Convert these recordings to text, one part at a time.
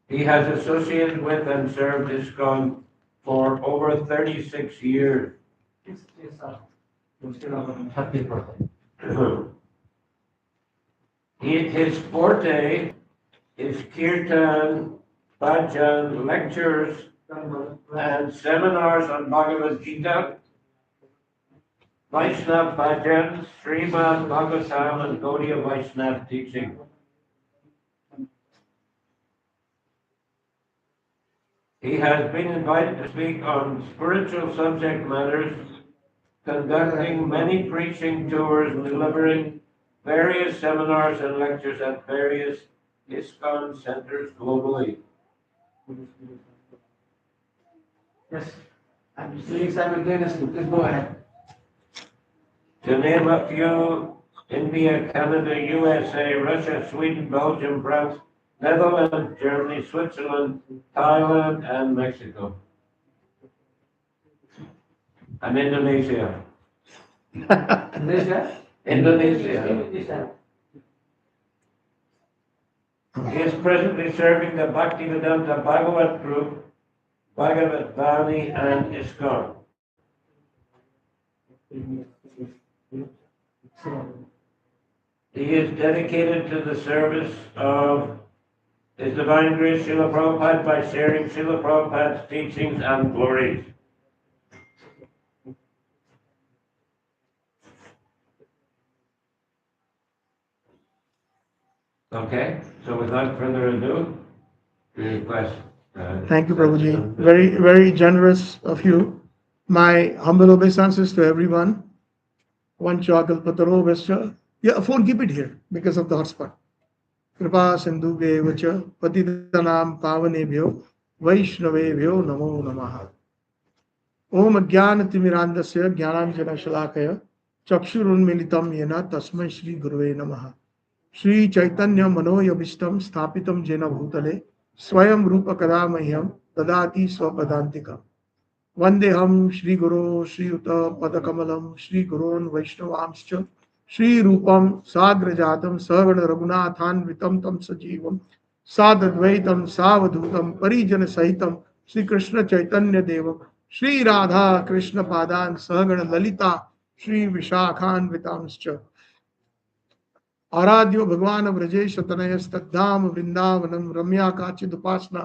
He has associated with and served ISKCON for over 36 years. His forte is kirtan, bhajan, lectures, and seminars on Bhagavad Gita, Vaishnava bhajans, Srimad Bhagavatam, and Gaudiya Vaishnava teaching. He has been invited to speak on spiritual subject matters, conducting many preaching tours, delivering various seminars and lectures at various ISKCON centers globally. Yes, I'm saying simultaneously. Please go ahead. To name a few, India, Canada, USA, Russia, Sweden, Belgium, France, Netherlands, Germany, Switzerland, Thailand, and Mexico. And Indonesia. Indonesia? Indonesia. He is presently serving the Bhaktivedanta Bhagavat group, Bhagavat Vani, and ISKCON. He is dedicated to the service of His Divine Grace Srila Prabhupada by sharing Srila Prabhupada's teachings and glories. Okay, so without further ado, we request. Thank you, Prabhuji. Very, very generous of you. My humble obeisances to everyone. One chakal pataro vescha. Yeah, phone, keep it here because of the hotspot. Kripa sindhu vacha patitanam pavanebhyo vaishnavebhyo namo namaha. Om ajnana timirandasya jnananjana shalakaya chakshurunmilitam yena tasmai shri guruve namaha. Shri Chaitanya Manoyabhishtam Sthapitam Jena Bhutale Swayam Rupa Kadamahyam Tadati Swapadantika Vandeham Shri Guru Shri Uta Padakamalam Shri Gurun Vaishnavamscha Shri Rupam Sagrajatam Sagana Raghunathan Vitam Tam Sajivam Sadadvaitam Savadhutam Parijana Sahitam Shri Krishna Chaitanya Devam Shri Radha Krishna Padan Sagana Lalita Shri Vishakhan Vitamscha आराध्यो भगवान व्रजेश तनयस्तद्धाम वृंदावनम रम्या काचिद उपासना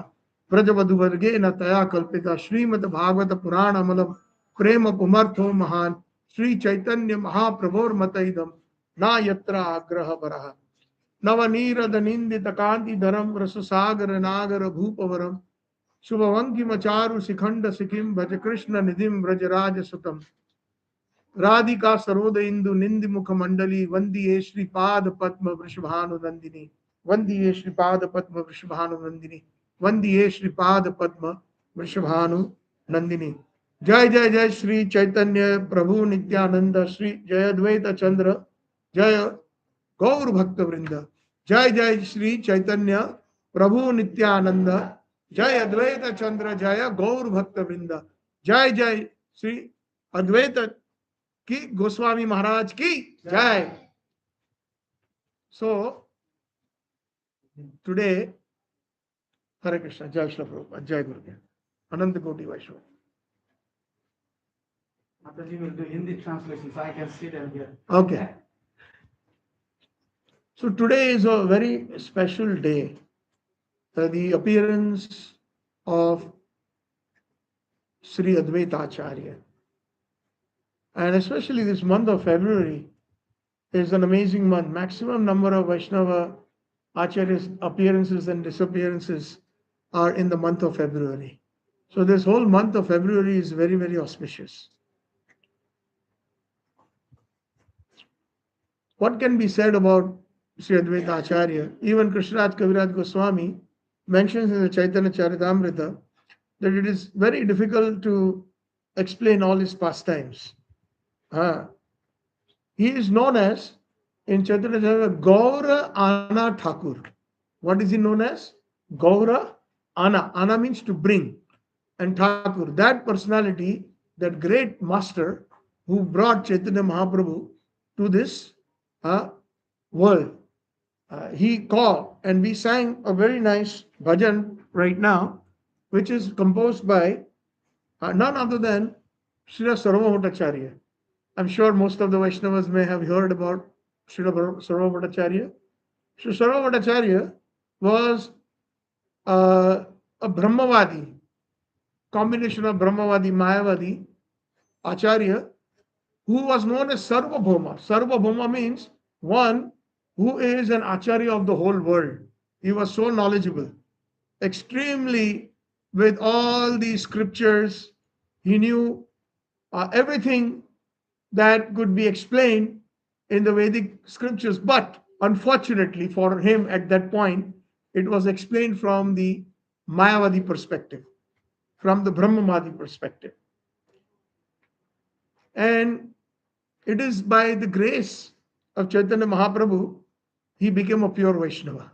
व्रजवधु वर्गे न तया कल्पिता श्रीमद भागवत पुराण अमलम प्रेम पुमर्थो महान श्री चैतन्य महाप्रभोर मतइदम ना यत्र आग्रह बरह नवनीरद निंदित कांति धरम रस सागर नागर भूपवरम शुभवंकिम चारु शिखंड सिखिम भज कृष्ण निधिम व्रजराज सुतम राधिका सरोद इंदु निंद मुख मंडली वंदिये श्रीपाद पद्म वृषभानु नंदिनी वंदिये श्रीपाद पद्म वृषभानु नंदिनी वंदिये श्रीपाद पद्म वृषभानु नंदिनी जय जय जय श्री चैतन्य प्रभु नित्यानंद श्री जय अद्वैत चंद्र जय गौर भक्त वृंद जय जय श्री चैतन्य प्रभु नित्यानंद जय अद्वैत चंद्र जय गौर भक्त वृंद जय जय श्री अद्वैत की गोस्वामी महाराज की जय. So today, Hare Krishna, Jai Shri Prabhupada, Jai Gurudev, Ananda Koti Vaishnava. Mataji will do Hindi translation so I can sit and hear. Okay. So today is a very special day. The appearance of Sri Advaita Acharya. And especially this month of February is an amazing month. Maximum number of Vaishnava Acharya's appearances and disappearances are in the month of February. So this whole month of February is very, very auspicious. What can be said about Sri Advaita Acharya? Even Krishnaraj Kaviraj Goswami mentions in the Chaitanya Charitamrita that it is very difficult to explain all his pastimes. He is known as, in Chaitanya Charitamrita, Gaura Ana Thakur. What is he known as? Gaura Ana. Ana means to bring. And Thakur, that personality, that great master who brought Chaitanya Mahaprabhu to this world. He called, and we sang a very nice bhajan right now, which is composed by none other than Srila Sarvabhauma Acharya. I'm sure most of the Vaishnavas may have heard about Srila Sarvabhauma Acharya. Srila Sarvabhauma Acharya was a Brahmavadi, combination of Brahmavadi, Mayavadi, Acharya, who was known as Sarvabhauma. Sarvabhauma means one who is an Acharya of the whole world. He was so knowledgeable, extremely, with all these scriptures. He knew everything that could be explained in the Vedic scriptures, but unfortunately for him at that point, it was explained from the Mayavadi perspective, from the Brahmavadi perspective. And it is by the grace of Chaitanya Mahaprabhu, he became a pure Vaishnava.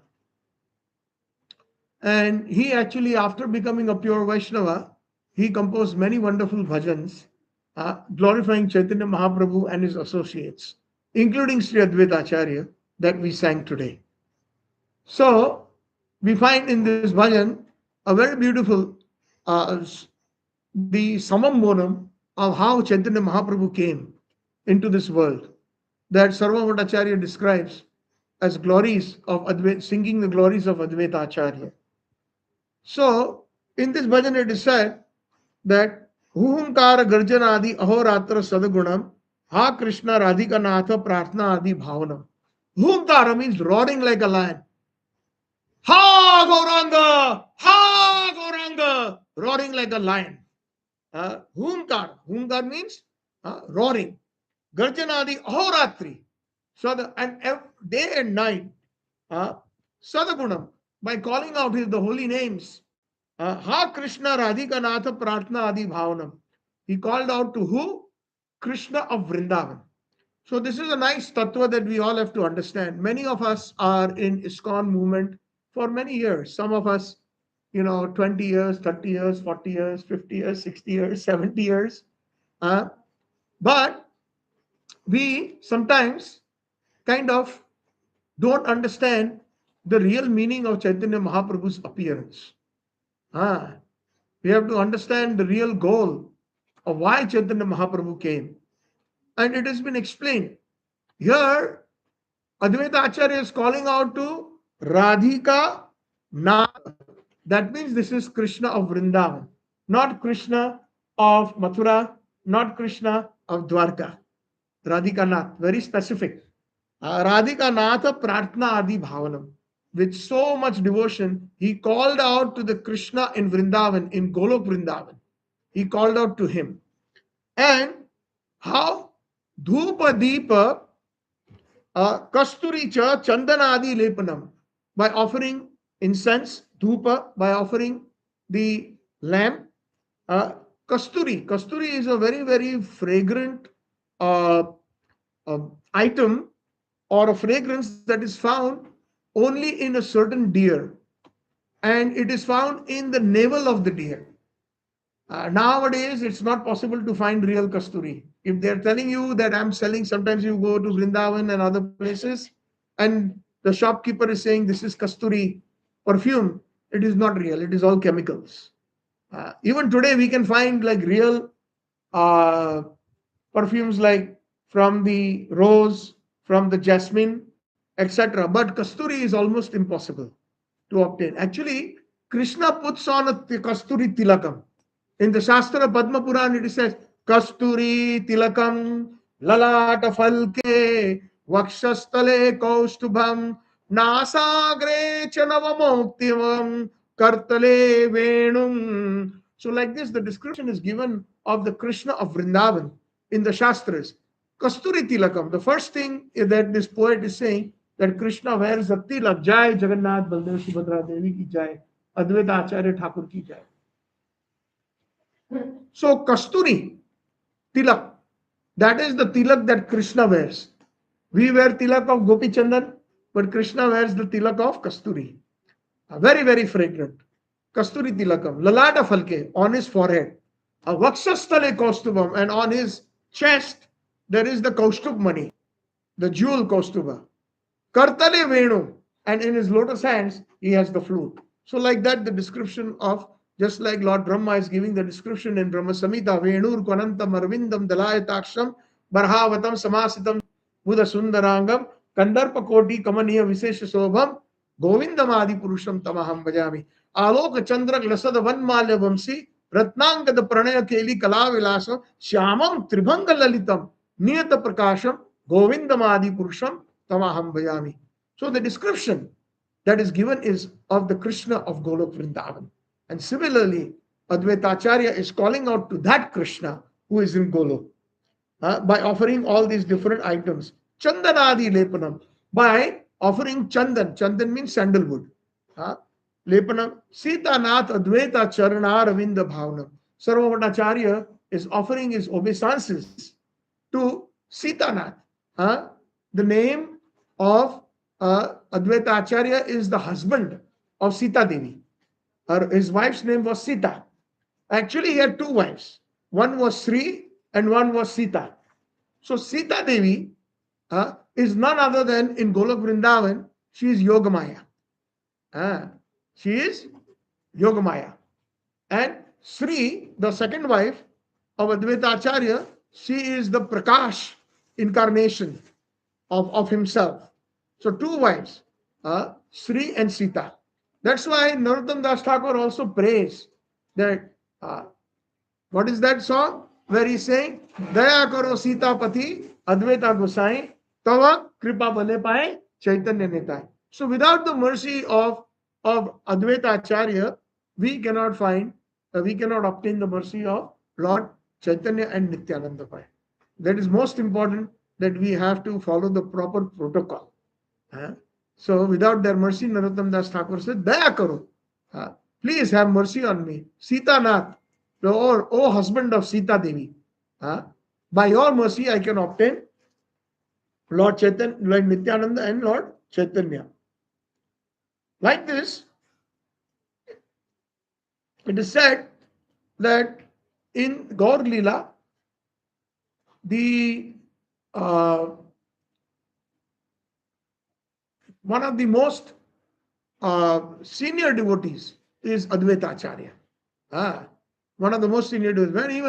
And he actually, after becoming a pure Vaishnava, he composed many wonderful bhajans glorifying Chaitanya Mahaprabhu and his associates, including Sri Advaita Acharya that we sang today. So, we find in this bhajan a very beautiful, the samam bonam of how Chaitanya Mahaprabhu came into this world, that Sarvabhauma Acharya describes as glories of Advaita, singing the glories of Advaita Acharya. So, in this bhajan it is said that Huhumkara Garjana Adi Ahoratra Sadagunam Ha Krishna Radhika Natha Prarthna Adi Bhavanam. Huhumkara means roaring like a lion. Ha Gauranga! Ha Gauranga! Roaring like a lion. Huhumkara. Huhumkara means roaring. Garjana Adi Ahoratri. So and day and night, Sadagunam, by calling out the holy names, Ha Krishna Radhika Natha Prarthna Adi Bhavanam. He called out to who? Krishna of Vrindavan. So this is a nice tattva that we all have to understand. Many of us are in ISKCON movement for many years. Some of us, 20 years, 30 years, 40 years, 50 years, 60 years, 70 years. But we sometimes kind of don't understand the real meaning of Chaitanya Mahaprabhu's appearance. We have to understand the real goal of why Chaitanya Mahaprabhu came. And it has been explained. Here, Advaita Acharya is calling out to Radhika Natha. That means this is Krishna of Vrindavan, not Krishna of Mathura, not Krishna of Dwarka. Radhika Nath, very specific. Radhika Natha Prarthna Adi Bhavanam. With so much devotion, he called out to the Krishna in Vrindavan, in Golok Vrindavan. He called out to him. And how? Dhupa Deepa Kasturi Cha Chandanadi Lepanam. By offering incense, dhupa, by offering the lamp. Kasturi. Kasturi is a very, very fragrant item or a fragrance that is found only in a certain deer, and it is found in the navel of the deer. Nowadays, it's not possible to find real kasturi. If they're telling you that I'm selling, sometimes you go to Vrindavan and other places, and the shopkeeper is saying this is kasturi perfume, it is not real, it is all chemicals. Even today, we can find like real perfumes like from the rose, from the jasmine, etc. But kasturi is almost impossible to obtain. Actually, Krishna puts on a kasturi tilakam. In the Shastra Padma Puran, it says, Kasturi tilakam lalata falke vakshastale kaustubham nasagre chanavamoktivam kartale venum. So like this, the description is given of the Krishna of Vrindavan in the Shastras. Kasturi tilakam. The first thing that this poet is saying, that Krishna wears a tilak. Jai Jagannath Baldev Subhadra Devi ki jai. Advaita Acharya Thakur ki jai. So Kasturi tilak, that is the tilak that Krishna wears. We wear tilak of Gopi Chandan, but Krishna wears the tilak of Kasturi. Very, very fragrant. Kasturi tilakam. Lalata falke, on his forehead. A vakshastale kaustubam, and on his chest there is the kaustub money, the jewel kaustuba. Kartale Venu, and in his lotus hands he has the flute. So like that, the description of, just like Lord Brahma is giving the description in Brahma Samhita, Venur Kwanantam Arvindam Dalayataksam Barhavatam Samasitam Buddha Sundarangam Kandarpa Koti Kamaniya Visesha Sobham Govindam Adi Purusham Tamaham Bhajami. Alok Chandra Glasad Vanmalya Vamsi Ratnangada Pranaya Keli Kala Vilasam Shyamam Tribhanga Lalitam Niyata Prakasham Govindam Adi Purusham Tamaham Bhajami. So the description that is given is of the Krishna of Golok Vrindavan. And similarly, Advaita Acharya is calling out to that Krishna who is in Golok by offering all these different items. Chandanadi Lepanam, by offering Chandan. Chandan means sandalwood. Lepanam, Sita Nath Advaita Charana Ravinda Bhavanam. Sarvabhaumacharya is offering his obeisances to Sita Nath. The name of Advaita Acharya is the husband of Sita Devi. His wife's name was Sita. Actually, he had two wives. One was Sri and one was Sita. So Sita Devi is none other than in Golok Vrindavan, she is Yogamaya. She is Yogamaya. And Sri, the second wife of Advaita Acharya, she is the Prakash incarnation of himself. So two wives, Sri and Sita. That's why Narottam Das Thakur also prays that, what is that song? Where he's saying, Daya karo Sita Pati, Advaita Gosai, Tava Kripa Bale Pai, Chaitanya Netai. So without the mercy of Advaita Acharya, we cannot obtain the mercy of Lord Chaitanya and Nityananda Pai. That is most important, that we have to follow the proper protocol. So without their mercy, Narottam Das Thakur said, Daya karo. Please have mercy on me. Sita Nath, O husband of Sita Devi. By your mercy, I can obtain Lord Chaitanya, Lord Nityananda and Lord Chaitanya. Like this, it is said that in Gaur Leela, the one of the most senior devotees is Advaita Acharya. One of the most senior devotees.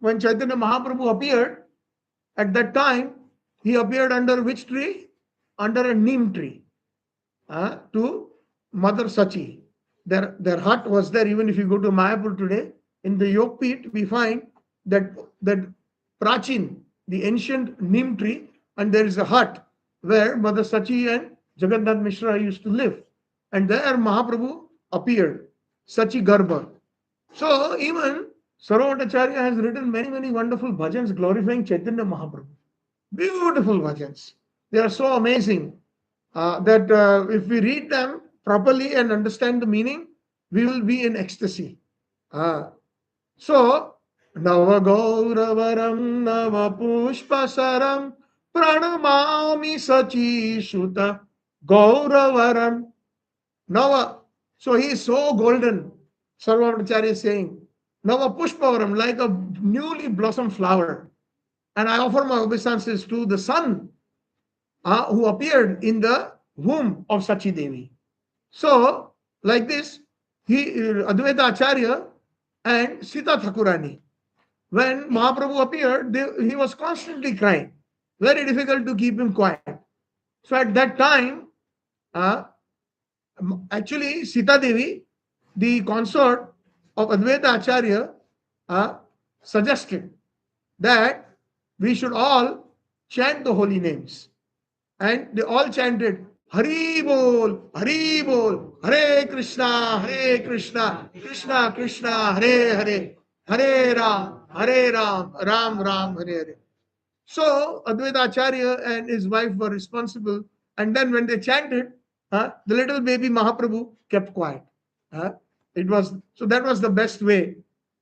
When Chaitanya Mahaprabhu appeared, at that time, he appeared under which tree? Under a neem tree. To Mother Sachi. Their hut was there. Even if you go to Mayapur today, in the Yogpit, we find that Prachin, the ancient neem tree, and there is a hut where Mother Sachi and Jaggantha Mishra used to live. And there Mahaprabhu appeared, Sachi Garbha. So even Sarvabhaumacharya has written many, many wonderful bhajans glorifying Chaitanya Mahaprabhu. Beautiful bhajans. They are so amazing that if we read them properly and understand the meaning, we will be in ecstasy. So, Nava Gauravaram Nava Pushpasaram Pranamami Sachi Shuta Gauravaram Nava. So he is so golden. Sarvabhaumacharya is saying, Nava Pushpavaram, like a newly blossomed flower. And I offer my obeisances to the sun who appeared in the womb of Sachi Devi. So, like this, Advaita Acharya and Sita Thakurani, when Mahaprabhu appeared, he was constantly crying. Very difficult to keep him quiet. So at that time, actually Sita Devi, the consort of Advaita Acharya, suggested that we should all chant the holy names. And they all chanted, Hari Bol, Hare Krishna, Krishna Krishna, Hare Hare, Hare Ram, Ram Ram, Hare Hare. So Advaita Acharya and his wife were responsible. And then when they chanted, the little baby Mahaprabhu kept quiet. So that was the best way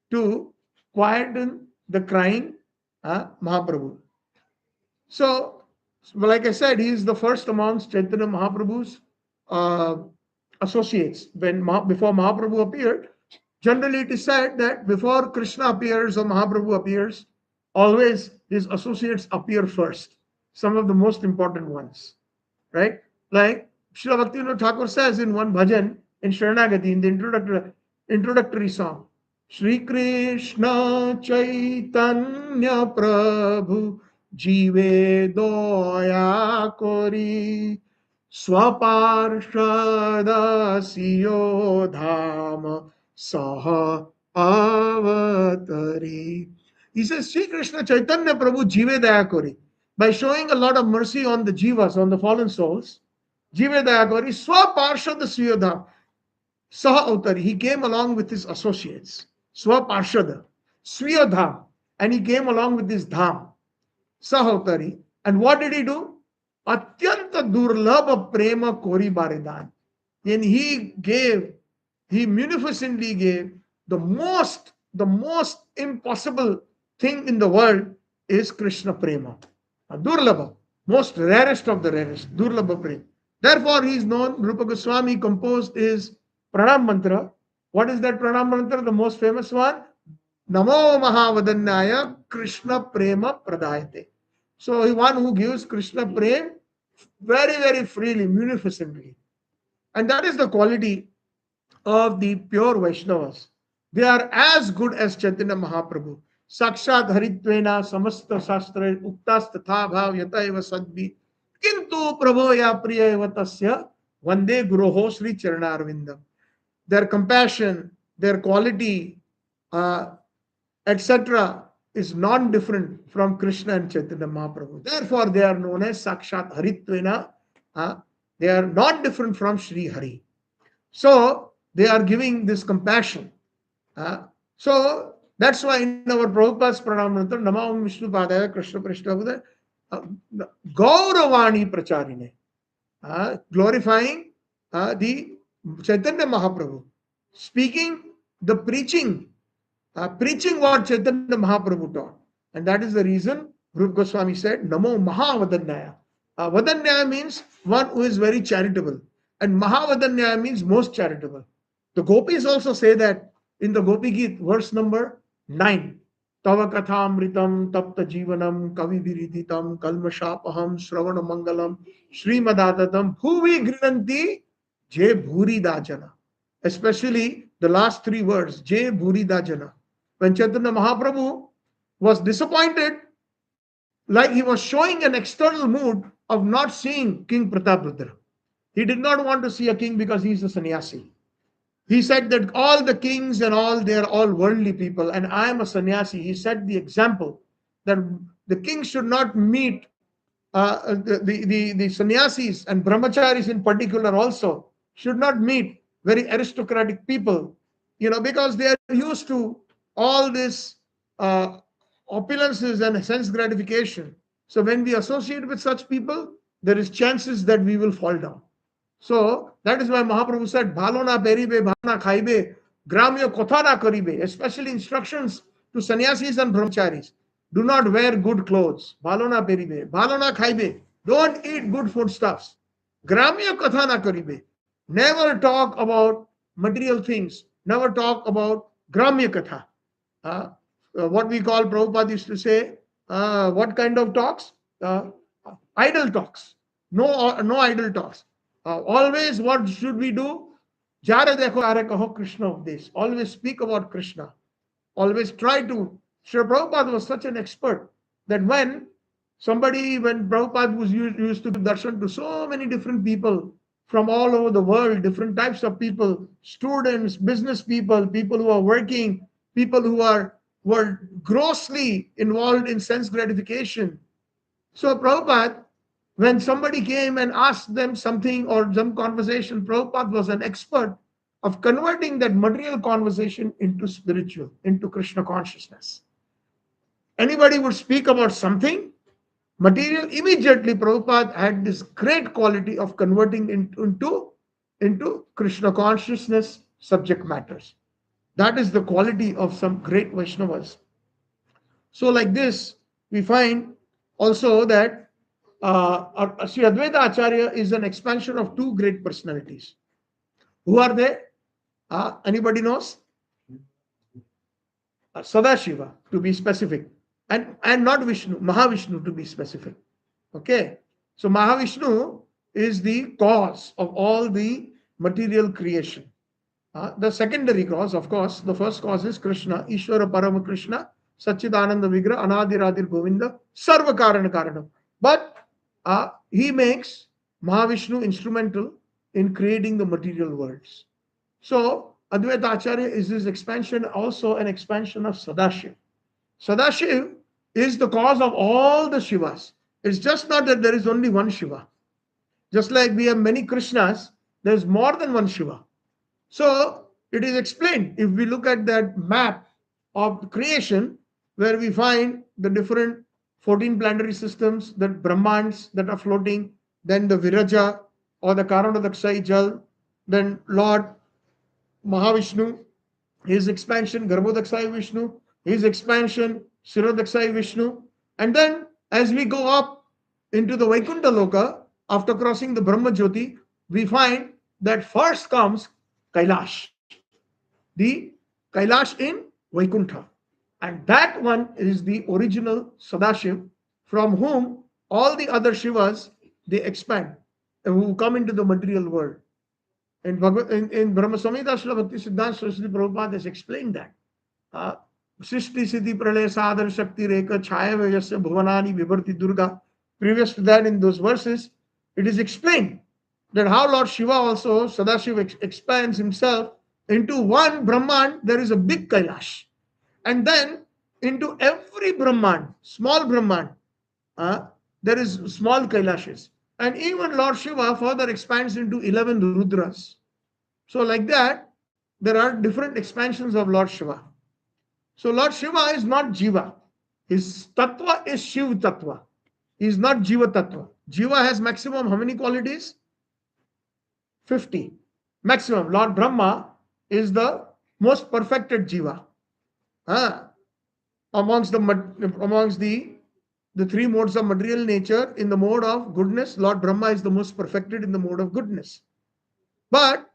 to quieten the crying Mahaprabhu. So, like I said, he is the first amongst Chaitanya Mahaprabhu's associates. Before Mahaprabhu appeared, generally it is said that before Krishna appears or Mahaprabhu appears, always his associates appear first. Some of the most important ones. right? Like Srila Bhaktivinoda Thakur says in one bhajan in Sharanagati, in the introductory song, Shri Krishna Chaitanya Prabhu Jive Doya Kori Swaparshada Siyo Dham Saha Avatari. He says, Sri Krishna Chaitanya Prabhu Jive Daya Kori. By showing a lot of mercy on the jivas, on the fallen souls, Jive Daya Kori, Swaparshada Siyo Dham Saha Avatari. He came along with his associates. Swaparshada, Swiya Dham. And he came along with his Dham. Sahautari. And what did he do? Atyanta durlabha prema kori baridan. And he munificently gave the most impossible thing in the world is Krishna prema. Durlabha, most rarest of the rarest, durlabha prema. Therefore, he is known, Rupa Goswami composed his pranam mantra. What is that pranam mantra? The most famous one? Namo Mahavadanyaya Krishna Prema Pradayate. So one who gives Krishna Prem very, very freely, munificently. And that is the quality of the pure Vaishnavas. They are as good as Chaitanya Mahaprabhu. Sakshat Haritvena Samasta Shastra Uktas Tatha Bhav Yata Eva Sadbi Kintu Prabhoya Priya Eva Tasya Vande Guroho Sri Charanarvindam. Their compassion, their quality, etc., is non-different from Krishna and Chaitanya Mahaprabhu. Therefore, they are known as Sakshat Haritvena. They are not different from Sri Hari. So, they are giving this compassion. So, that's why in our Prabhupada's Pranam Mantra, Namam Vishnu Padaya Krishna Prishna Gauravani Pracharine, glorifying the Chaitanya Mahaprabhu, speaking the preaching what Chaitanya Mahaprabhu taught. And that is the reason Rupa Goswami said, Namo Mahavadanyaya. Vadanyaya means one who is very charitable. And Mahavadanyaya means most charitable. The gopis also say that in the Gopi Geet, verse number 9. Tava kathamritam tapta jivanam kavi viriditam kalmashapaham shravana mangalam shrimadatatam bhuvi grinanti je bhuri dajana. Especially the last three words, je bhuri dajana. When Chaitanya Mahaprabhu was disappointed, like he was showing an external mood of not seeing King Prataprudra. He did not want to see a king because he is a sannyasi. He said that all the kings and all, they are all worldly people, and I am a sannyasi. He set the example that the king should not meet the sannyasis and brahmacharis in particular also should not meet very aristocratic people, because they are used to all this opulences and sense gratification. So when we associate with such people, there is chances that we will fall down. So that is why Mahaprabhu said, Bhalo na peribe, bhalo na khaibe, gramya kotha na karibe, especially instructions to sannyasis and brahmacharis. Do not wear good clothes. Bhalo na peribe, bhalo na khaibe. Don't eat good foodstuffs. Gramya kotha na karibe. Never talk about material things. Never talk about gramya katha. What we call, Prabhupada used to say, what kind of talks? Idle talks. No idle talks. Always what should we do? Jare dekho are kaho Krishna of this. Always speak about Krishna. Always try to. Srila Prabhupada was such an expert that when Prabhupada was used to give darshan to so many different people from all over the world, different types of people, students, business people, people who are working, people who were grossly involved in sense gratification. So Prabhupada, when somebody came and asked them something or some conversation, Prabhupada was an expert of converting that material conversation into spiritual, into Krishna consciousness. Anybody would speak about something material, immediately Prabhupada had this great quality of converting into Krishna consciousness subject matters. That is the quality of some great Vaishnavas. So like this, we find also that Sri Advaita Acharya is an expansion of two great personalities. Who are they? Anybody knows? Sadashiva, to be specific. And not Vishnu, Mahavishnu to be specific. Okay. So Mahavishnu is the cause of all the material creation. The secondary cause, of course, the first cause is Krishna, Ishvara Parama Krishna, Satchitananda Vigra, Anadiradir Govinda, Sarva Karana Karanam. But he makes Mahavishnu instrumental in creating the material worlds. So, Advaita Acharya is this expansion, also an expansion of Sadashiv. Sadashiv is the cause of all the Shivas. It's just not that there is only one Shiva. Just like we have many Krishnas, there's more than one Shiva. So it is explained. If we look at that map of creation, where we find the different 14 planetary systems, the Brahmans that are floating, then the Viraja or the Karanadaksai Jal, then Lord Mahavishnu, his expansion, Garbhodaksai Vishnu, his expansion, Shirodaksai Vishnu. And then as we go up into the Vaikuntha Loka, after crossing the Brahma Jyoti, we find that first comes Kailash, the Kailash in Vaikuntha. And that one is the original Sadashiv, from whom all the other Shivas, they expand, who come into the material world. In Brahma Samhita Srila Bhakti Siddhanta Saraswati Prabhupada has explained that. Srishti Siddhi Pralaya Sadhana Shakti Rekha Chaya Vajasya Bhuvanani Vibharti Durga. Previous to that, in those verses, it is explained that how Lord Shiva also, Sadashiva, expands himself into one Brahman. There is a big Kailash. And then into every Brahman, small Brahman, there is small Kailashes. And even Lord Shiva further expands into 11 Rudras. So like that, there are different expansions of Lord Shiva. So Lord Shiva is not Jiva. His Tattva is Shiv Tattva. He is not Jiva Tattva. Jiva has maximum how many qualities? 50. Maximum. Lord Brahma is the most perfected Jiva. Amongst the three modes of material nature, in the mode of goodness, Lord Brahma is the most perfected in the mode of goodness. But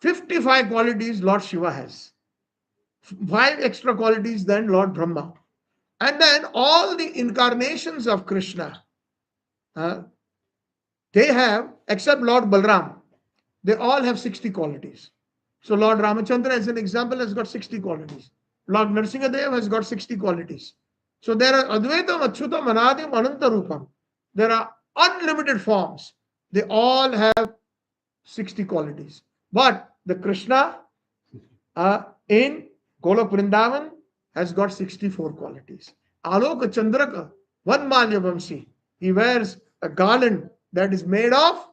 55 qualities Lord Shiva has. 5 extra qualities than Lord Brahma. And then all the incarnations of Krishna, they have, except Lord Balram, they all have 60 qualities. So Lord Ramachandra, as an example, has got 60 qualities. Lord Nrsimhadev has got 60 qualities. So there are Advaitam, Achyutam, Anadim, Ananta Rupam. There are unlimited forms. They all have 60 qualities. But the Krishna in Golok Vrindavan has got 64 qualities. Aloka Chandraka, one Malyavamsi, he wears a garland that is made of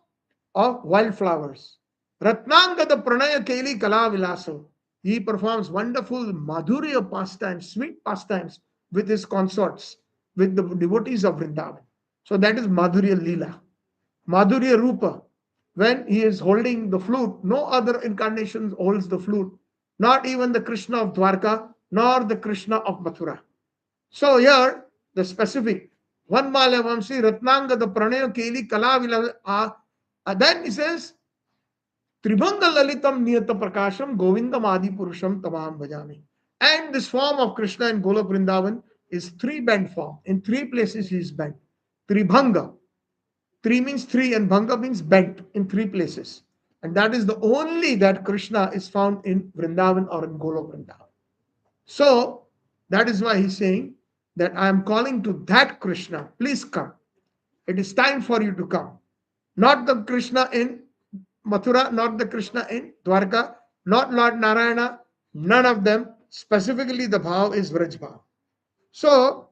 wildflowers. Ratnangada Pranaya Keli Kala Vilaso, he performs wonderful Madhurya pastimes, sweet pastimes with his consorts, with the devotees of Vrindavan. So that is Madhurya Leela. Madhurya Rupa, when he is holding the flute, no other incarnation holds the flute, not even the Krishna of Dwarka, nor the Krishna of Mathura. So here, the specific, one Malyavamsi, Ratnanga, the Pranaya Keli, Kala, then he says, Tribhanga Lalitam Niyata Prakasham, Govindam Adi Purusham Tamam Bhajami. And this form of Krishna in Golok Vrindavan is 3-band form. In 3 places he is bent. Tribhanga. 3 means 3 and Bhanga means bent in 3 places. And that is the only that Krishna is found in Vrindavan or in Golok Vrindavan. So that is why he's saying that I am calling to that Krishna. Please come. It is time for you to come. Not the Krishna in Mathura, not the Krishna in Dwarka, not Lord Narayana, none of them. Specifically, the Bhav is Vraj Bhav. So,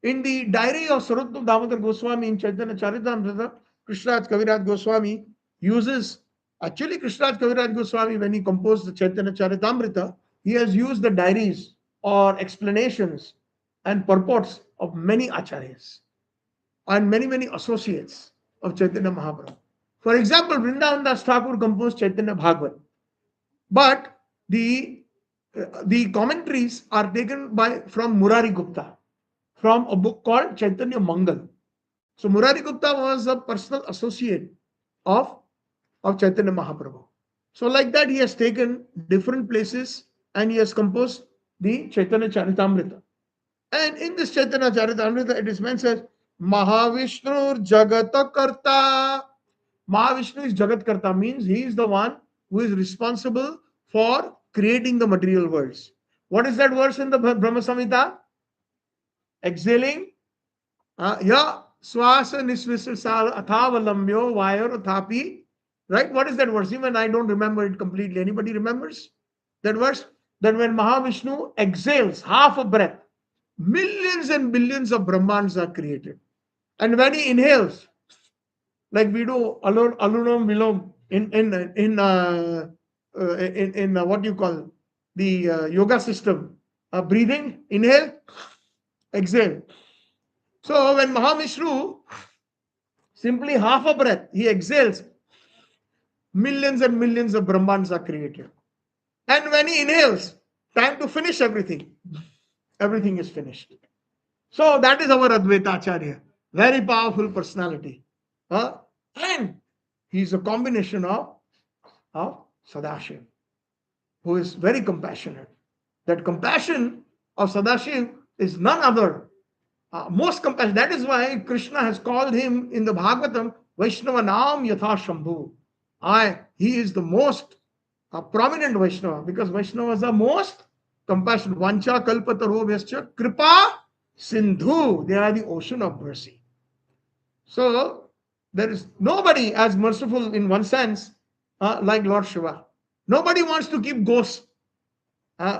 in the diary of Sarottam Damodar Goswami in Chaitanya Charitamrita, Krishraj Kaviraj Goswami uses, actually Krishraj Kaviraj Goswami, when he composed the Chaitanya Charitamrita, he has used the diaries or explanations and purports of many acharyas and many associates of Chaitanya Mahaprabhu. For example, Vrindavan Das Thakur composed Chaitanya Bhagavat, but the commentaries are taken from Murari Gupta, from a book called Chaitanya Mangal. So Murari Gupta was a personal associate of Chaitanya Mahaprabhu. So like that, he has taken different places and he has composed the Chaitanya Charitamrita. And in this Chaitanya Charitamrita, it is mentioned Mahavishnu Jagata Karta. Mahavishnu is Jagat Karta, means he is the one who is responsible for creating the material worlds. What is that verse in the Brahma Samhita? Exhaling. Ya swasa nisvisal athavalambyo vayar athapi. Right? What is that verse? Even I don't remember it completely. Anybody remembers that verse? That when Mahavishnu exhales half a breath, millions and billions of Brahmans are created. And when he inhales, like we do alunam vilom in what you call the yoga system, breathing, inhale, exhale. So when Mahavishnu simply half a breath, he exhales, millions and millions of Brahmans are created. And when he inhales, time to finish everything. Everything is finished. So that is our Advaita Acharya. Very powerful personality. And he is a combination of Sadashiv, who is very compassionate. That compassion of Sadashiv is none other. Most compassionate. That is why Krishna has called him in the Bhagavatam Vaishnava Nam Yatha Shambhu. He is the most prominent Vaishnava, because Vaishnavas are most compassionate. Vancha kalpataro vyascha kripa sindhu. They are the ocean of mercy. So there is nobody as merciful in one sense like Lord Shiva. Nobody wants to keep ghosts.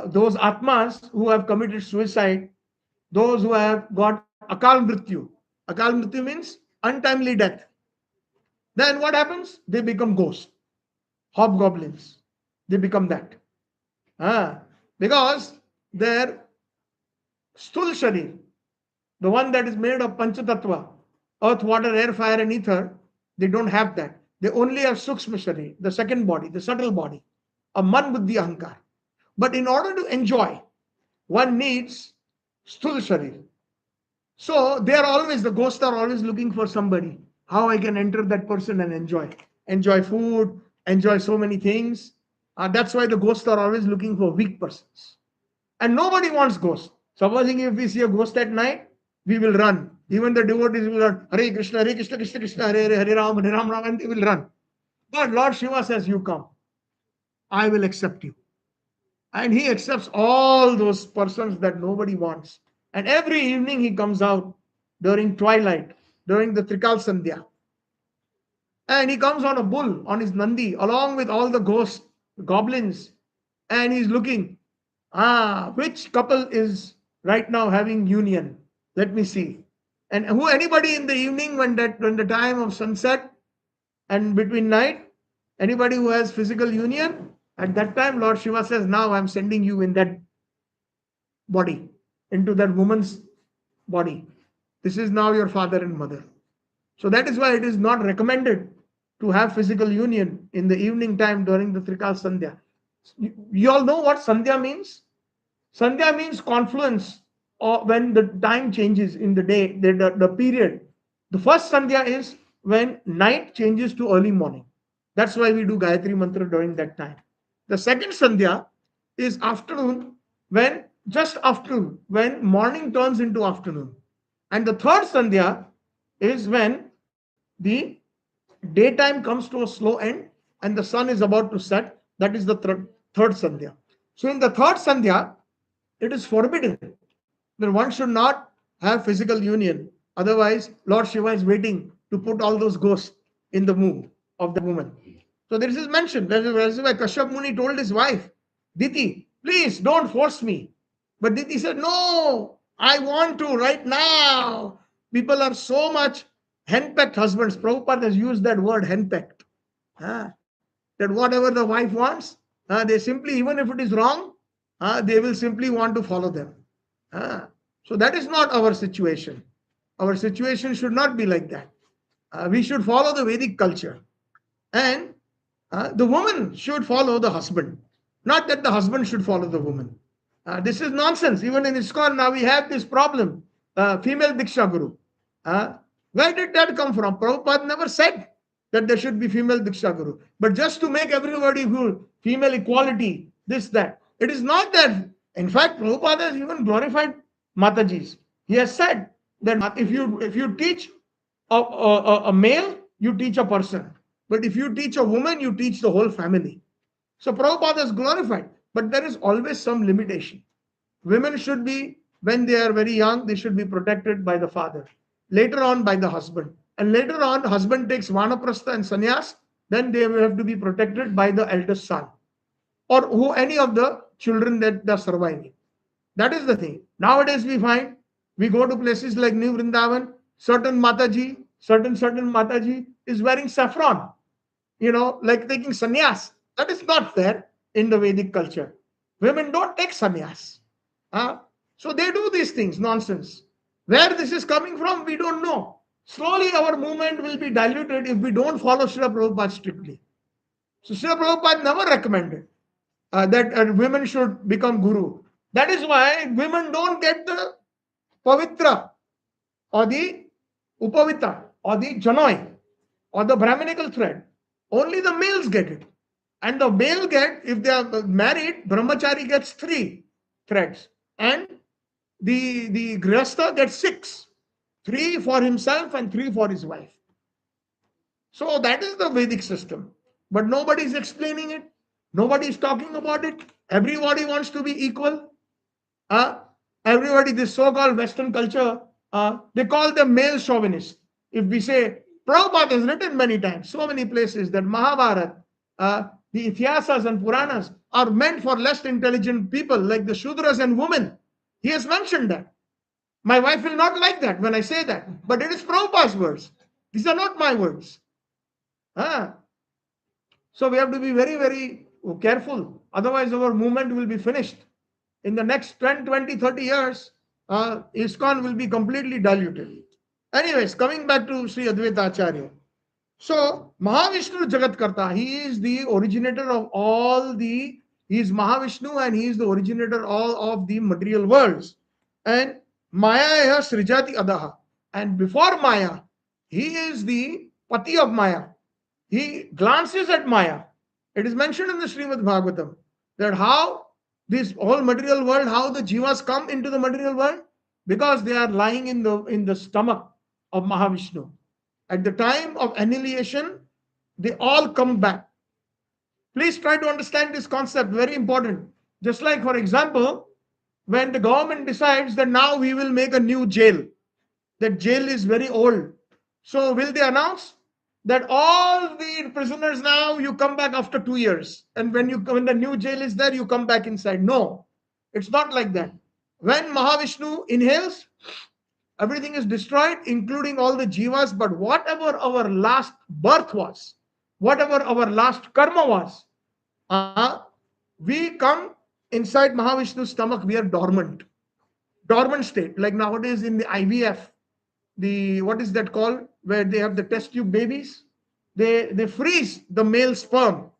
Those Atmas who have committed suicide, those who have got Akal Mrityu. Akal Mrityu means untimely death. Then what happens? They become ghosts, hobgoblins. They become that. Because their sthul sharir, the one that is made of panchatattva, earth, water, air, fire, and ether, they don't have that. They only have sukshma sharir, the second body, the subtle body, a man buddhi ahankar. But in order to enjoy, one needs sthul sharir. So they are always, the ghosts are always looking for somebody. How I can enter that person and enjoy food, enjoy so many things. That's why the ghosts are always looking for weak persons. And nobody wants ghosts. Supposing if we see a ghost at night, we will run. Even the devotees will run. Hare Krishna, Krishna Krishna, Hare Ram, and they will run. But Lord Shiva says, you come. I will accept you. And he accepts all those persons that nobody wants. And every evening he comes out during twilight, during the Trikal Sandhya. And he comes on a bull, on his Nandi, along with all the ghosts, goblins. And he's looking, which couple is right now having union? Let me see. And anybody in the evening when the time of sunset and between night, anybody who has physical union, at that time Lord Shiva says, now I'm sending you in that body, into that woman's body. This is now your father and mother. So that is why it is not recommended to have physical union in the evening time during the Trikal Sandhya. You all know what Sandhya means? Sandhya means confluence, or when the time changes in the day, the period. The first Sandhya is when night changes to early morning. That's why we do Gayatri Mantra during that time. The second Sandhya is afternoon, when morning turns into afternoon. And the third Sandhya is when the daytime comes to a slow end and the sun is about to set. That is the third Sandhya. So in the third Sandhya, it is forbidden that one should not have physical union. Otherwise, Lord Shiva is waiting to put all those ghosts in the mood of the woman. So this is mentioned. That is why Kashyap Muni told his wife, Diti, please don't force me. But Diti said, no, I want to right now. People are so much henpecked husbands. Prabhupada has used that word henpecked. That whatever the wife wants, they simply, even if it is wrong, they will simply want to follow them. So that is not our situation. Our situation should not be like that. We should follow the Vedic culture. And the woman should follow the husband. Not that the husband should follow the woman. This is nonsense. Even in ISKCON now we have this problem. Female Diksha Guru. Where did that come from? Prabhupada never said that there should be female Diksha Guru. But just to make everybody good, female equality, this, that. It is not that. In fact, Prabhupada has even glorified Matajis. He has said Then if you teach a male, you teach a person. But if you teach a woman, you teach the whole family. So Prabhupada is glorified, but there is always some limitation. Women should be, when they are very young, they should be protected by the father. Later on, by the husband. And later on, husband takes vanaprastha and sannyas, then they will have to be protected by the eldest son or who any of the children that are surviving. That is the thing. Nowadays, we find we go to places like New Vrindavan, certain Mataji is wearing saffron, like taking sannyas. That is not there in the Vedic culture. Women don't take sannyas. So they do these things, nonsense. Where this is coming from, we don't know. Slowly our movement will be diluted if we don't follow Srila Prabhupada strictly. So Srila Prabhupada never recommended that women should become guru. That is why women don't get the pavitra or the upavita or the janoi or the brahminical thread. Only the males get it. And the male if they are married, brahmachari gets 3 threads. And the grihastha gets 6. 3 for himself and 3 for his wife. So that is the Vedic system. But nobody is explaining it. Nobody is talking about it. Everybody wants to be equal. Everybody, this so-called Western culture, they call them male chauvinists. If we say, Prabhupada has written many times, so many places, that Mahabharata, the Itihasas and Puranas are meant for less intelligent people like the Shudras and women. He has mentioned that. My wife will not like that when I say that, but it is Prabhupada's words. These are not my words. So we have to be very, very careful. Otherwise, our movement will be finished. In the next 10, 20, 30 years, ISKCON will be completely diluted. Anyways, coming back to Sri Advaita Acharya. So, Mahavishnu Jagatkarta, he is the originator of he is Mahavishnu and he is the originator of the material worlds. And Maya Srijati Adaha. And before Maya, he is the Pati of Maya. He glances at Maya. It is mentioned in the Srimad Bhagavatam that how this whole material world, how the jivas come into the material world, because they are lying in the stomach of Mahavishnu. At the time of annihilation, they all come back. Please try to understand this concept, very important. Just like, for example, when the government decides that now we will make a new jail, that jail is very old. So will they announce that all the prisoners now, you come back after 2 years, and when the new jail is there, you come back inside? No, it's not like that. When Mahavishnu inhales, everything is destroyed, including all the jivas. But whatever our last birth was, whatever our last karma was, we come inside Mahavishnu's stomach. We are dormant state. Like nowadays in the IVF, what is that called, where they have the test tube babies? They freeze the male sperm,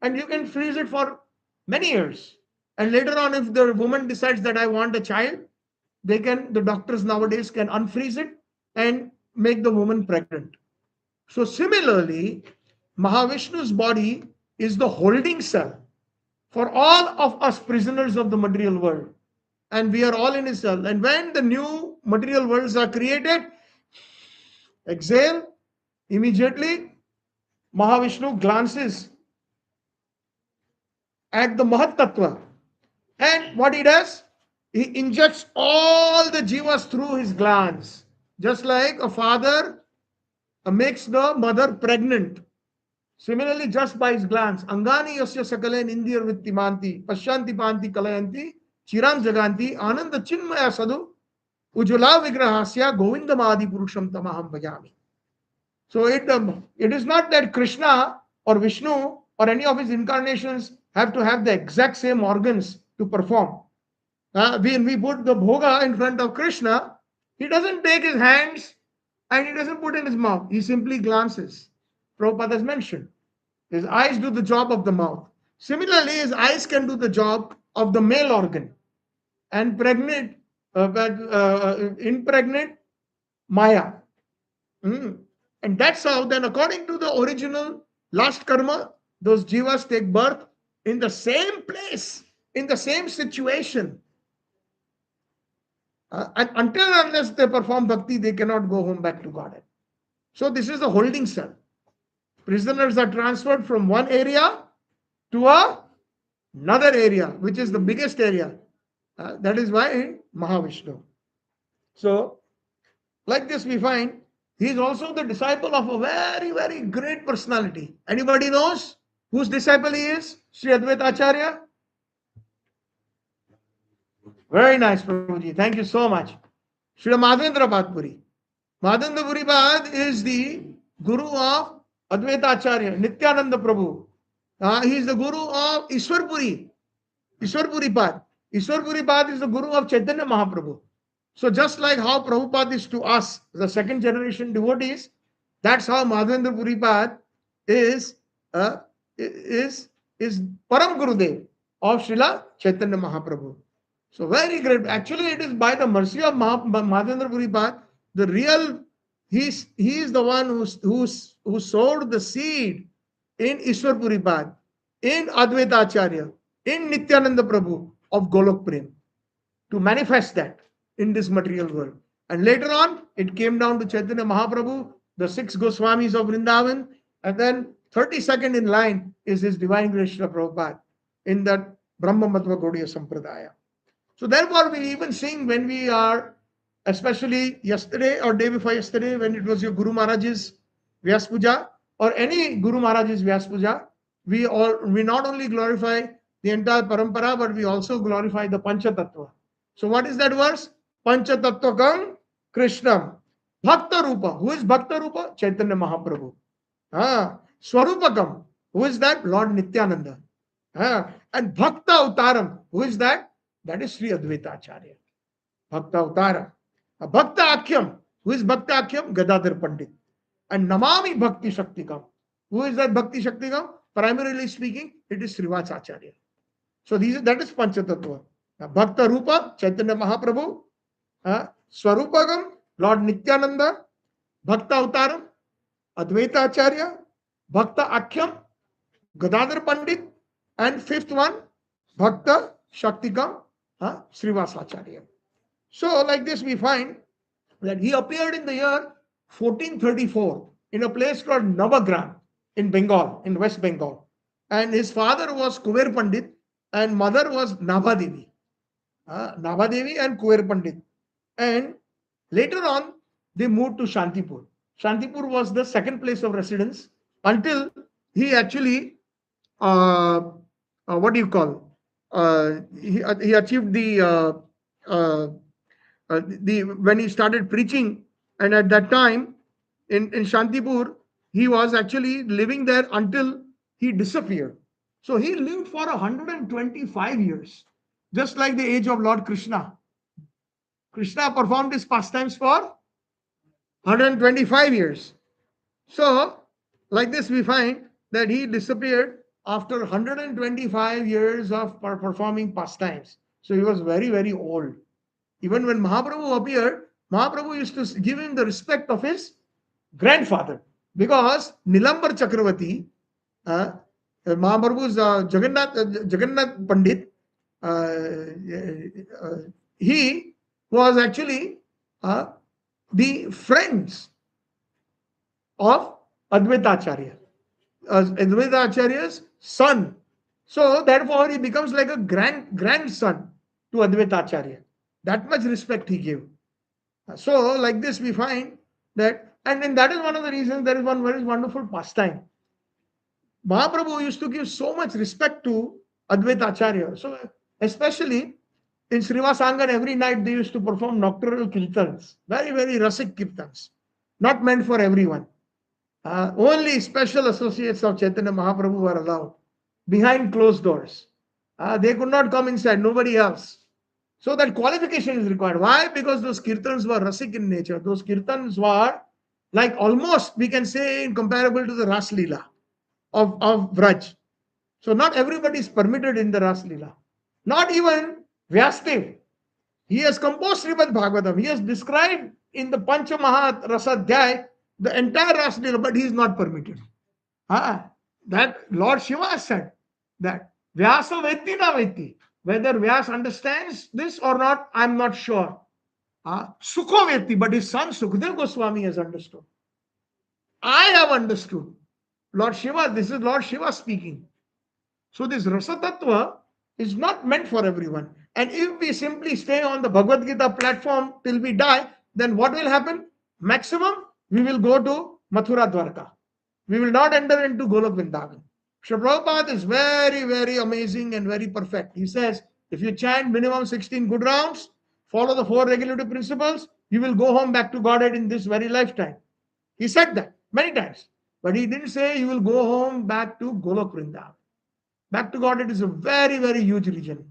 and you can freeze it for many years. And later on, if the woman decides that I want a child, the doctors nowadays can unfreeze it and make the woman pregnant. So similarly, Mahavishnu's body is the holding cell for all of us prisoners of the material world. And we are all in his cell. And when the new material worlds are created, exhale, immediately Mahavishnu glances at the Mahat Tattva. And what he does? He injects all the jivas through his glands. Just like a father makes the mother pregnant. Similarly, just by his glands. Angani yasya sakalen indir vittimanti, pasyanti panti kalayanti, chiram jaganti, ananda chinmaya sadhu, ujjala vigrahasya govindamadi purusham tamaham bhajami. So it is not that Krishna or Vishnu or any of his incarnations have to have the exact same organs to perform. When we put the bhoga in front of Krishna, he doesn't take his hands and he doesn't put in his mouth. He simply glances. Prabhupada has mentioned. His eyes do the job of the mouth. Similarly, his eyes can do the job of the male organ and impregnate Maya. And that's how then, according to the original last karma, those jivas take birth in the same place, in the same situation. And until and unless they perform bhakti, they cannot go home back to Godhead. So this is a holding cell. Prisoners are transferred from one area to another area, which is the biggest area. That is why Mahavishnu. So, like this, we find he is also the disciple of a very, very great personality. Anybody knows whose disciple he is? Sri Advaita Acharya? Very nice, Prabhuji. Thank you so much. Sri Madhavendra Puri. Madhavendra Puri Pad is the guru of Advaita Acharya, Nityananda Prabhu. He is the guru of Ishwarpuri. Ishwarpuri Pad. Ishwarpuri Pad is the guru of Chaitanya Mahaprabhu. So just like how Prabhupada is to us, the second generation devotees, that's how Madhavendra Puri Pad is Param Gurudev of Srila Chaitanya Mahaprabhu. So very great. Actually, it is by the mercy of Madhavendra Puri Pad, the real, he is the one who sowed the seed in Ishwar Puri Pad, in Advaita Acharya, in Nityananda Prabhu of Golok Prem, to manifest that in this material world. And later on, it came down to Chaitanya Mahaprabhu, the 6 Goswamis of Vrindavan, and then 32nd in line is His Divine Grace Srila Prabhupada in that Brahma Matva Gaudiya Sampradaya. So therefore, we even sing when we are, especially yesterday or day before yesterday, when it was your Guru Maharaj's Vyas Puja or any Guru Maharaj's Vyas Puja, we not only glorify the entire parampara, but we also glorify the Pancha Tattva. So what is that verse? Pancha Tattvakam Krishnam. Bhakta Rupa. Who is Bhakta Rupa? Chaitanya Mahaprabhu. Swarupakam. Who is that? Lord Nityananda. And Bhakta Avtaram. Who is that? That is Sri Advaita Acharya. Bhakta Avtaram. Bhakta Akhyam. Who is Bhakta Akhyam? Gadadhar Pandit. And Namami Bhakti Shaktikam. Who is that Bhakti Shaktikam? Primarily speaking, it is Srivas Acharya. So that is Pancha Tattva. Bhakta Rupa, Chaitanya Mahaprabhu. Swarupagam, Lord Nityananda. Bhakta Avtaram, Advaita Acharya. Bhakta Akhyam, Gadadhar Pandit. And 5th one, Bhakta Shaktikam, Srivas Acharya. So like this we find that he appeared in the year 1434 in a place called Navagram in Bengal, in West Bengal. And his father was Kuber Pandit and mother was Nabhadevi. Nabhadevi and Kuber Pandit. And later on, they moved to Shantipur. Shantipur was the second place of residence until he actually, what do you call? He achieved when he started preaching, and at that time in Shantipur, he was actually living there until he disappeared. So he lived for 125 years, just like the age of Lord Krishna. Krishna performed his pastimes for 125 years. So, like this, we find that he disappeared after 125 years of performing pastimes. So he was very, very old. Even when Mahaprabhu appeared, Mahaprabhu used to give him the respect of his grandfather, because Nilambar Chakravarti, Mahaprabhu's Jagannath Pandit, he was actually the friends of Advaita Acharya, Advaita Acharya's son. So therefore he becomes like a grandson to Advaita Acharya. That much respect he gave. So like this we find that, and then that is one of the reasons there is one very wonderful pastime. Mahaprabhu used to give so much respect to Advaita Acharya. So especially in Srivasangan, every night they used to perform nocturnal kirtans, very, very rasik kirtans, not meant for everyone. Only special associates of Chaitanya Mahaprabhu were allowed behind closed doors. They could not come inside, nobody else. So that qualification is required. Why? Because those kirtans were rasik in nature. Those kirtans were like almost, we can say, comparable to the Ras Leela of Vraj. So not everybody is permitted in the Ras Leela. Not even Vyasdev. He has composed Srimad Bhagavatam. He has described in the Pancha Maha Rasadhyay the entire Ras Leela, but he is not permitted. That Lord Shiva said that Vyasa Vetti na Vetti. Whether Vyas understands this or not, I am not sure. Sukhoveti, but his son Sukhdev Goswami has understood. I have understood. Lord Shiva, this is Lord Shiva speaking. So this Rasa Tattva is not meant for everyone. And if we simply stay on the Bhagavad Gita platform till we die, then what will happen? Maximum, we will go to Mathura Dwarka. We will not enter into Golok Vrindavan. Srila Prabhupada is very, very amazing and very perfect. He says, if you chant minimum 16 good rounds, follow the 4 regulative principles, you will go home back to Godhead in this very lifetime. He said that many times. But he didn't say you will go home back to Golok Vrindavan. Back to Godhead is a very, very huge region.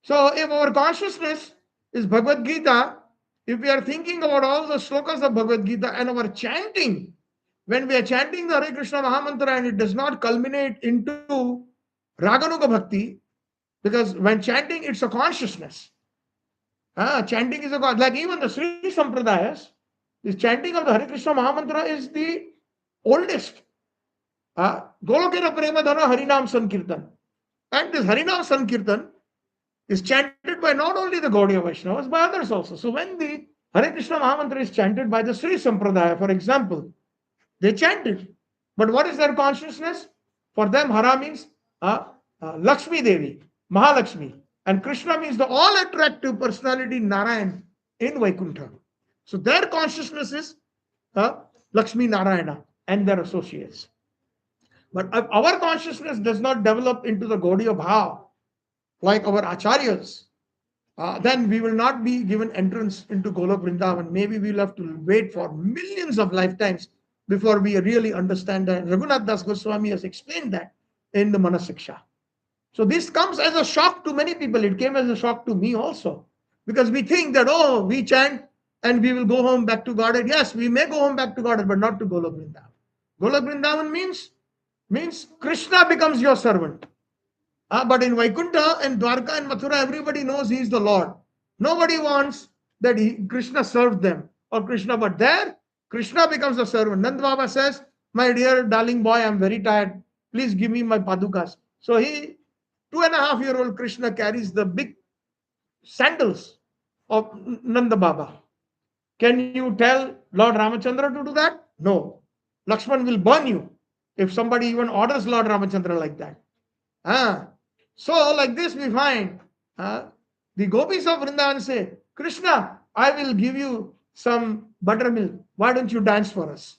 So if our consciousness is Bhagavad Gita, if we are thinking about all the slokas of Bhagavad Gita and our chanting, when we are chanting the Hare Krishna Mahamantra and it does not culminate into Raganuga Bhakti, because when chanting, it's a consciousness. Chanting is a like even the Sri Sampradayas, this chanting of the Hare Krishna Mahamantra is the oldest. Golokera Premadhana Harinam Sankirtan. And this Harinam Sankirtan is chanted by not only the Gaudiya Vaishnavas, by others also. So when the Hare Krishna Mahamantra is chanted by the Sri Sampradaya, for example, they chant it. But what is their consciousness? For them, Hara means Lakshmi Devi, Mahalakshmi. And Krishna means the all-attractive personality Narayan in Vaikuntha. So their consciousness is Lakshmi Narayana and their associates. But if our consciousness does not develop into the Gaudiya Bhav, like our Acharyas, then we will not be given entrance into Golok Vrindavan. Maybe we will have to wait for millions of lifetimes before we really understand that. Raghunath Das Goswami has explained that in the Manasiksha. So this comes as a shock to many people. It came as a shock to me also. Because we think that, oh, we chant and we will go home back to Godhead. Yes, we may go home back to Godhead, but not to Golok Vrindavan. Golok Vrindavan means Krishna becomes your servant. But in Vaikuntha and Dwarka and Mathura, everybody knows he is the Lord. Nobody wants that Krishna served them or Krishna, but there, Krishna becomes the servant. Nand Baba says, my dear darling boy, I'm very tired. Please give me my padukas. So 2.5-year-old Krishna carries the big sandals of Nanda Baba. Can you tell Lord Ramachandra to do that? No. Lakshman will burn you if somebody even orders Lord Ramachandra like that. So like this we find the gopis of Vrindavan say, Krishna, I will give you some buttermilk. Why don't you dance for us?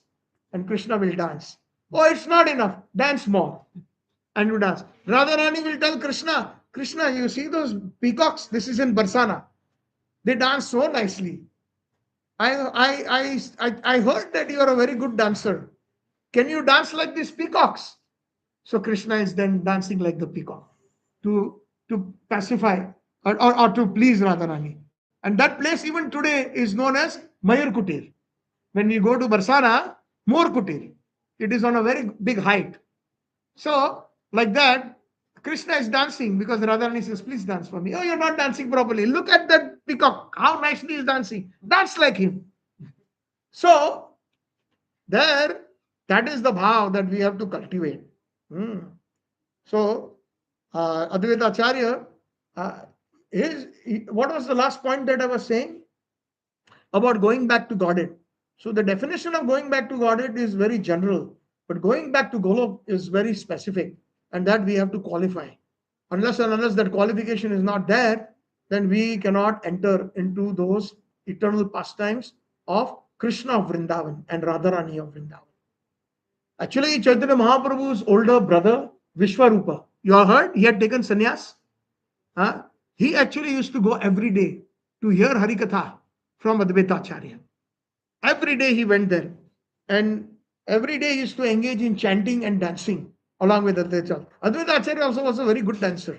And Krishna will dance. Oh, it's not enough. Dance more. And you dance. Radharani will tell Krishna, Krishna, you see those peacocks? This is in Barsana. They dance so nicely. I heard that you are a very good dancer. Can you dance like these peacocks? So Krishna is then dancing like the peacock to pacify or to please Radharani. And that place even today is known as Mayur Kutir. When you go to Barsana, More Kutir. It is on a very big height. So like that, Krishna is dancing because Radharani says, please dance for me. Oh, you're not dancing properly. Look at that peacock. How nicely he's dancing. Dance like him. So there, that is the bhav that we have to cultivate. So Advaita Acharya, what was the last point that I was saying? About going back to Godhead. So the definition of going back to Godhead is very general, but going back to Golok is very specific, and that we have to qualify. Unless that qualification is not there, then we cannot enter into those eternal pastimes of Krishna of Vrindavan and Radharani of Vrindavan. Actually, Chaitanya Mahaprabhu's older brother, Vishwarupa, you all heard? He had taken sannyas. He actually used to go every day to hear Harikatha from Advaita Acharya. Every day he went there. And every day he used to engage in chanting and dancing along with Advaita Acharya. Advaita Acharya also was a very good dancer.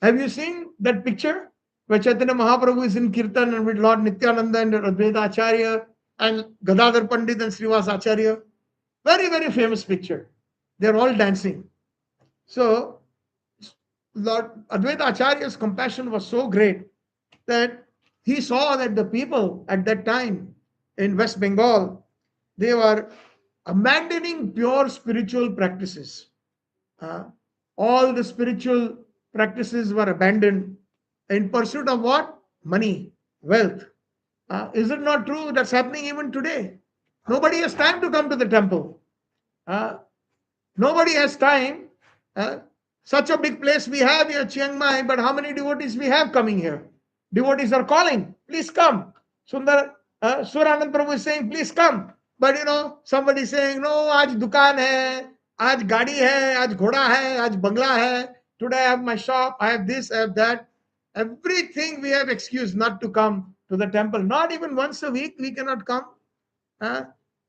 Have you seen that picture where Chaitanya Mahaprabhu is in kirtan and with Lord Nityananda and Advaita Acharya and Gadadhar Pandit and Srivas Acharya? Very, very famous picture. They're all dancing. So Lord Advaita Acharya's compassion was so great that he saw that the people at that time in West Bengal, they were abandoning pure spiritual practices. All the spiritual practices were abandoned in pursuit of what? Money, wealth. Is it not true? That's happening even today. Nobody has time to come to the temple. Nobody has time. Such a big place we have here, Chiang Mai, but how many devotees we have coming here? Devotees are calling, please come. Suranand Prabhu is saying, please come. But somebody is saying, no, aaj dukaan hai, aaj gaadi hai, aaj ghoda hai, aaj bangla hai. Today I have my shop, I have this, I have that. Everything we have excuse not to come to the temple. Not even once a week we cannot come.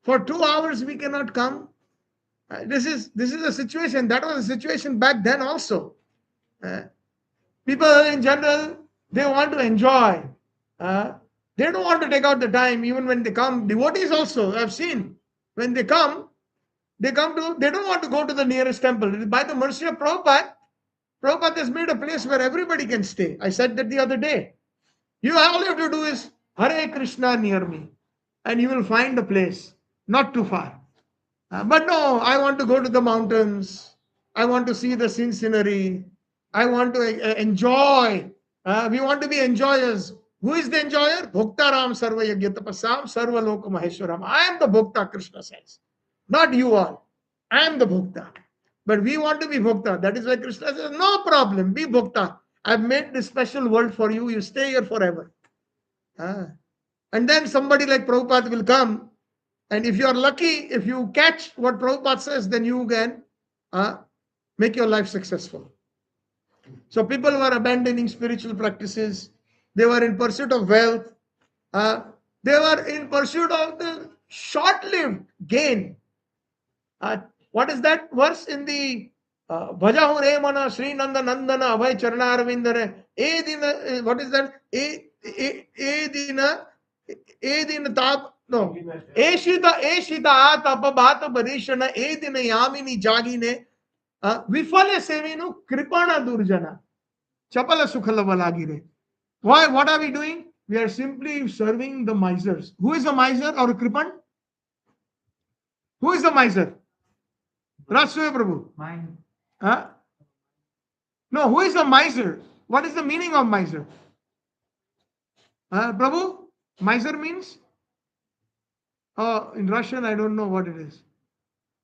For 2 hours we cannot come. This is a situation. That was a situation back then also. People in general, they want to enjoy. They don't want to take out the time even when they come. Devotees also, I've seen, when they come, they don't want to go to the nearest temple. By the mercy of Prabhupada, Prabhupada has made a place where everybody can stay. I said that the other day. All you have to do is Hare Krishna near me, and you will find a place not too far. But no, I want to go to the mountains. I want to see the scenery. I want to enjoy. We want to be enjoyers. Who is the enjoyer? Bhoktaram sarva yagya tapasam sarva loka maheshwaram. I am the Bhokta, Krishna says. Not you all. I am the Bhokta. But we want to be Bhokta. That is why Krishna says, no problem, be Bhokta. I've made this special world for you. You stay here forever. And then somebody like Prabhupada will come. And if you are lucky, if you catch what Prabhupada says, then you can make your life successful. So people were abandoning spiritual practices. They were in pursuit of wealth. They were in pursuit of the short-lived gain. What is that verse in the Bhajahu Re Mana Sri Nanda Nandana Abhay Charana Arvindare? What is that? Edina Tap. No. Eshita Tapabhat Barishana Edina Yamini Jagine Vifale Sevinu Kripana Durjana Chapala Sukhala Valagire. Why? What are we doing? We are simply serving the misers. Who is the miser or Kripan? Who is the miser? Rasway Prabhu. Mine. No, who is the miser? What is the meaning of miser? Prabhu, miser means? In Russian, I don't know what it is.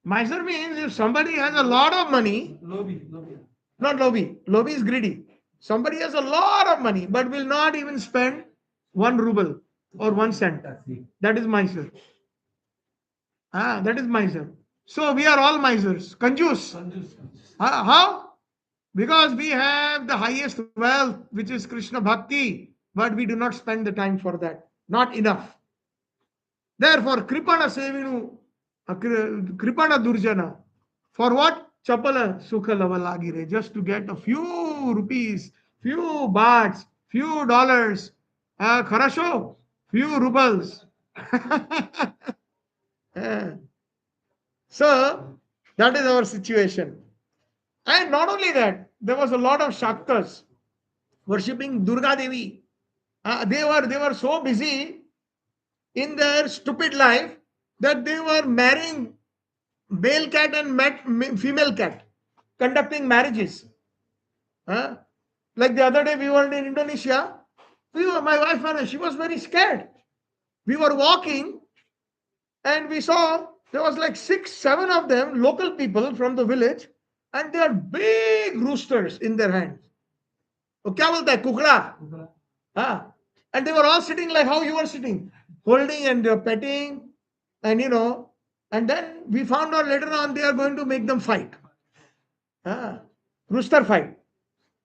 Miser means if somebody has a lot of money. Lobby. Not lobby. Lobby is greedy. Somebody has a lot of money but will not even spend 1 ruble or 1 cent. That is miser. That is miser. So we are all misers. Kanjus. How? Because we have the highest wealth, which is Krishna Bhakti, but we do not spend the time for that. Not enough. Therefore, Kripana Sevinu, Kripana Durjana. For what? Chapala Sukha Lavalagire. Just to get a few rupees, few bahts, few dollars. Kharasho, few rubles. So, that is our situation. And not only that, there was a lot of Shaktas worshipping Durga Devi. They were so busy in their stupid life that they were marrying male cat and female cat, conducting marriages. Like the other day we were in Indonesia. My wife and I, she was very scared. We were walking and we saw there was like 6, 7 of them, local people from the village, and they had big roosters in their hands. Kya bolta hai? Kukda. And they were all sitting like how you were sitting, holding and petting, and and then we found out later on they are going to make them fight. Rooster fight.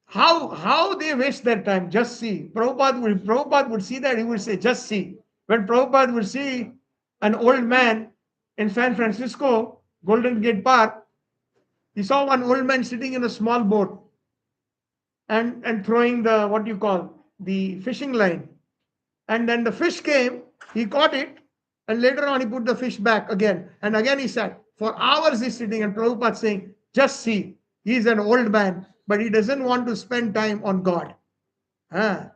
How they waste their time. Just see. Prabhupada would see that, he would say, just see. When Prabhupada would see an old man in San Francisco, Golden Gate Park, he saw one old man sitting in a small boat and throwing the fishing line. And then the fish came, he caught it, and later on he put the fish back again. And again he sat. For hours he's sitting, and Prabhupada saying, just see, he's an old man, but he doesn't want to spend time on God. Kaisa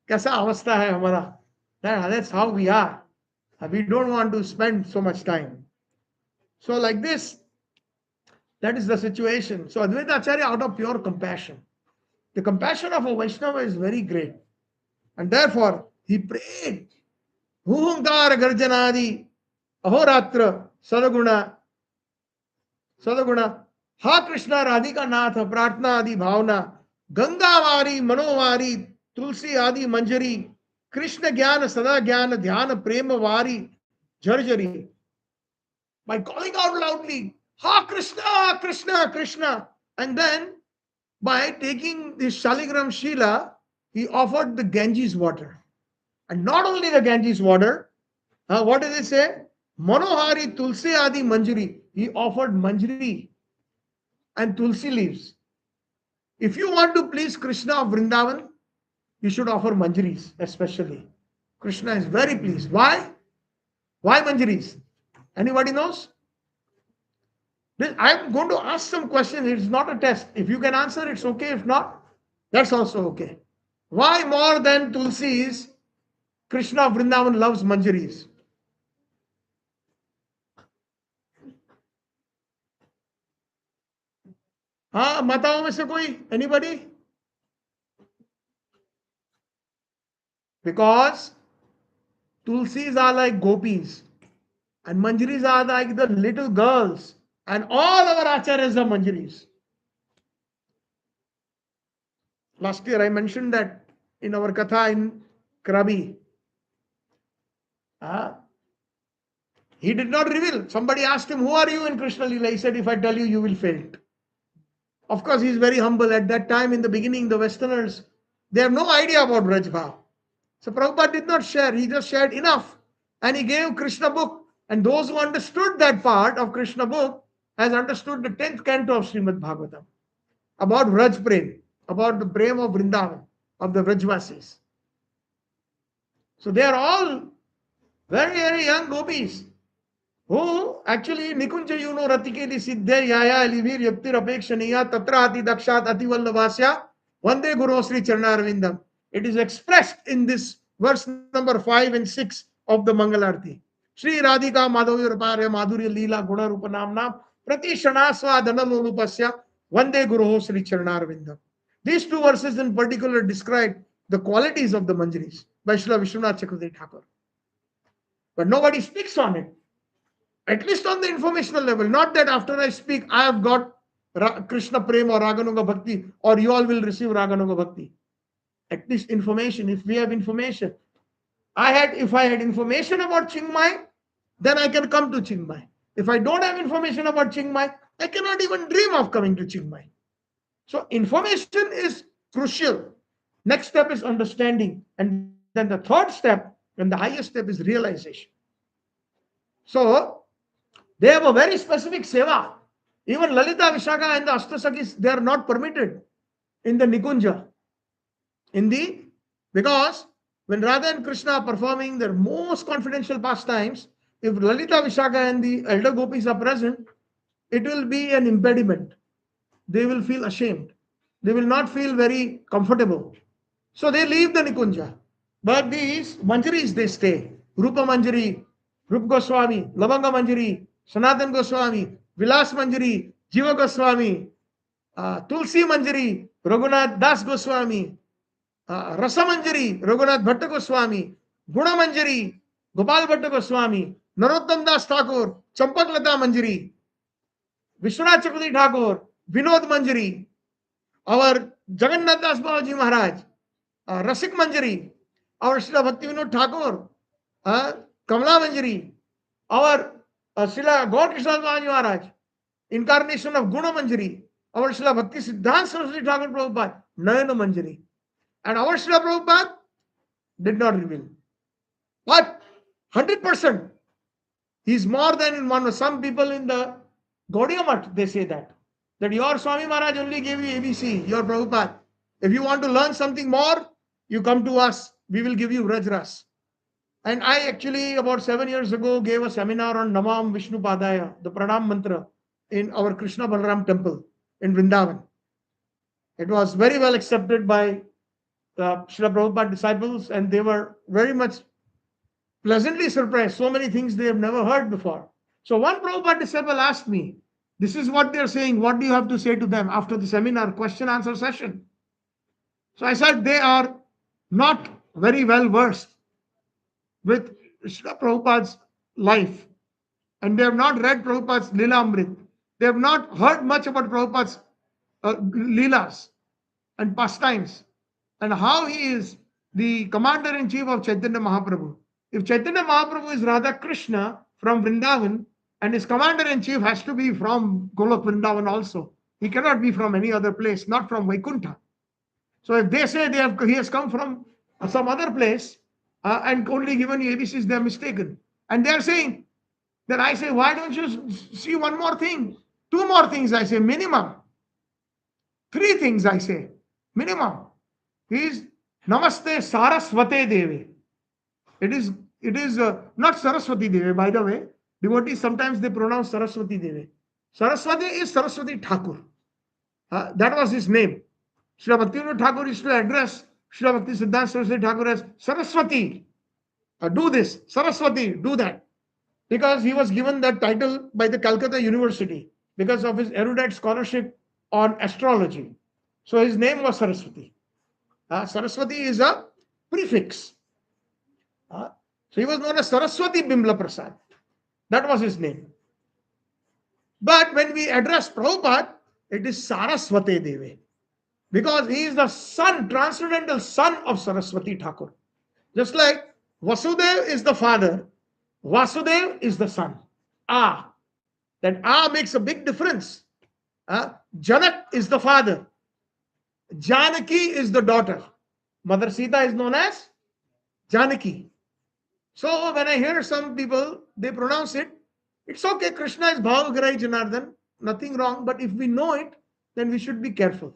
avastha hai hamara. That's how we are. We don't want to spend so much time. So like this, that is the situation. So Advaita Acharya, out of pure compassion, the compassion of a Vaishnava is very great. And therefore, he prayed Huhunkara Garjanadi, Ahoratra, Sadaguna, Ha Krishna Radhika Natha, Pratna Adi Bhavna, Gangavari, Manovari, Tulsi Adi Manjari, Krishna Jnana, Sada Jnana, Dhyana, Prema Vari, Jarjari. By calling out loudly, Ha Krishna, Krishna, Krishna. And then by taking this Shaligram Shrila, he offered the Ganges water. And not only the Ganges water, what does it say? Manohari Tulsi Adi Manjari. He offered Manjari and Tulsi leaves. If you want to please Krishna of Vrindavan, you should offer Manjaris especially. Krishna is very pleased. Why? Why Manjaris? Anybody knows? I'm going to ask some questions. It's not a test. If you can answer, it's okay. If not, that's also okay. Why more than Tulsis, Krishna of Vrindavan loves Manjaris? हाँ बताओ में से कोई anybody? Because Tulsis are like gopis and Manjaris are like the little girls, and all our acharyas are Manjaris. Last year I mentioned that in our katha in Krabi. He did not reveal. Somebody asked him, who are you in Krishna Lila? He said, if I tell you, you will faint. Of course, he is very humble. At that time, in the beginning, the Westerners, they have no idea about Rajbhav. So Prabhupada did not share. He just shared enough. And he gave Krishna book. And those who understood that part of Krishna book has understood the 10th canto of Srimad Bhagavatam. About Raj Prem. About the Prem of Vrindavan. Of the Vrajvasis. So they are all very, very young gopis. Who actually Nikunja Yuno Ratikedi Siddhe Yaya Elivir Yaktir Apekshaniya Tatra Ati Dakshat Ativallavasya Vande Guru Sri Charnarvindam. It is expressed in this verse number 5 and 6 of the Mangalarti. Sri Radhika Madhavya Rapare Madhurya Leela Guna Rupa Namnam Prati Shanaswa Dhananulupasya Vande Guru Sri Charnarvindam. These two verses in particular describe the qualities of the Manjaris by Srila Vishwanath Chakravarti Thakur. But nobody speaks on it. At least on the informational level, not that after I speak, I have got Krishna Prem or Raganuga Bhakti, or you all will receive Raganuga Bhakti. At least information, if we have information. If I had information about Chiang Mai, then I can come to Chiang Mai. If I don't have information about Chiang Mai, I cannot even dream of coming to Chiang Mai. So information is crucial. Next step is understanding. And then the third step, and the highest step, is realization. So, they have a very specific seva. Even Lalita, Vishaka and the Ashtasakis, they are not permitted in the Nikunja. Because when Radha and Krishna are performing their most confidential pastimes, if Lalita, Vishaka and the elder gopis are present, it will be an impediment. They will feel ashamed. They will not feel very comfortable. So they leave the Nikunja. But these Manjaris, they stay. Rupa Manjari, Rup Goswami, Lavanga Manjari, Sanatan Goswami, Vilas Manjari, Jiva Goswami, Tulsi Manjari, Raghunath Das Goswami, Rasa Manjari, Raghunath Bhatta Goswami, Guna Manjari, Gopal Bhatta Goswami, Narottam Das Thakur, Champak Lata Manjari, Vishwanath Chakravarti Thakur, Vinod Manjari, our Jagannath Das Babaji Maharaj, Rasik Manjari, our Srila Bhakti Vinod Thakur, Kamala Manjari, our Srila Gaur Krishna Babaji Maharaj, incarnation of Guna Manjari, our Srila Bhakti Siddhanta Saraswati Thakur Prabhupada, Nayana Manjari. And our Srila Prabhupada did not reveal. But 100%, he is more than in one. Some people in the Gaudiya Math, they say that your Swami Maharaj only gave you ABC, your Prabhupada. If you want to learn something more, you come to us. We will give you Rajras. And I actually, about 7 years ago, gave a seminar on Namam Vishnu Padaya, the Pranam Mantra, in our Krishna Balaram temple in Vrindavan. It was very well accepted by the Srila Prabhupada disciples, and they were very much pleasantly surprised. So many things they have never heard before. So one Prabhupada disciple asked me, this is what they are saying. What do you have to say to them after the seminar, question answer session? So I said, they are not very well versed with Srila Prabhupada's life and they have not read Prabhupada's Leela Amrit, they have not heard much about Prabhupada's Leelas and pastimes and how he is the commander-in-chief of Chaitanya Mahaprabhu. If Chaitanya Mahaprabhu is Radha Krishna from Vrindavan and his commander-in-chief has to be from Golok Vrindavan also, he cannot be from any other place, not from Vaikuntha. So if they say he has come from some other place and only given you ABCs, they are mistaken. And they are saying, then I say, why don't you see one more thing? Two more things, I say, minimum. Three things, I say, minimum. He is Namaste Saraswate Devi. It is not Saraswati Devi, by the way. Devotees sometimes they pronounce Saraswati Devi. Saraswati is Saraswati Thakur. That was his name. Srila Bhaktivinoda Thakur used to address Srila Bhakti Siddhanta Saraswati Thakur as Saraswati. Do this, Saraswati, do that. Because he was given that title by the Calcutta University because of his erudite scholarship on astrology. So his name was Saraswati. Saraswati is a prefix. So he was known as Saraswati Bimla Prasad. That was his name. But when we address Prabhupada, it is Saraswati Devi. Because he is the son, transcendental son of Saraswati Thakur. Just like Vasudev is the father, Vasudev is the son. That makes a big difference. Janak is the father. Janaki is the daughter. Mother Sita is known as Janaki. So when I hear some people, they pronounce it, it's okay, Krishna is Bhavagrahi Janardhan, nothing wrong, but if we know it, then we should be careful.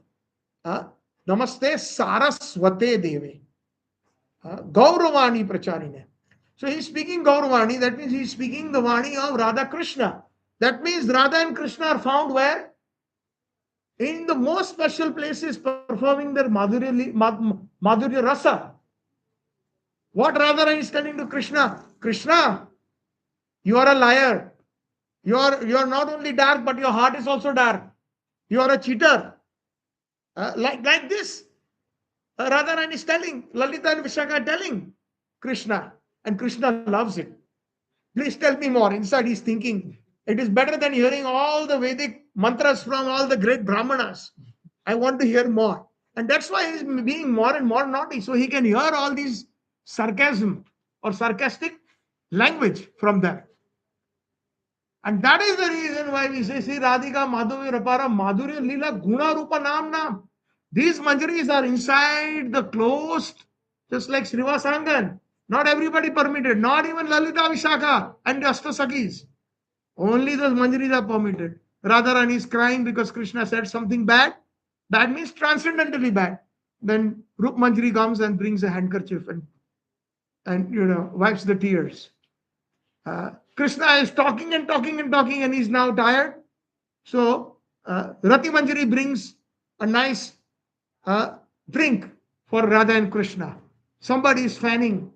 Namaste Saraswate Devi. Gauravani Pracharine. So he's speaking Gauravani, that means he's speaking the Vani of Radha Krishna. That means Radha and Krishna are found where? In the most special places performing their Madhurya Rasa. What Radharani is telling to Krishna? Krishna, you are a liar. You are not only dark, but your heart is also dark. You are a cheater. Like this. Radharani is telling, Lalita and Vishaka are telling Krishna. And Krishna loves it. Please tell me more. Inside he's thinking, it is better than hearing all the Vedic mantras from all the great Brahmanas. I want to hear more. And that's why he's being more and more naughty. So he can hear all these sarcasm or sarcastic language from them. And that is the reason why we say, Sri Radhika Madhurya Rapara Madhurya Lila Guna Rupa Nam. These manjaris are inside the closed, just like Srivasangan. Not everybody permitted, not even Lalita Vishaka and the Ashtasakis. Only those manjaris are permitted. Radharani is crying because Krishna said something bad. Bad means transcendentally bad. Then Rup Manjari comes and brings a handkerchief and wipes the tears. Krishna is talking and talking and talking and he's now tired. So Rati Manjari brings a nice drink for Radha and Krishna. Somebody is fanning.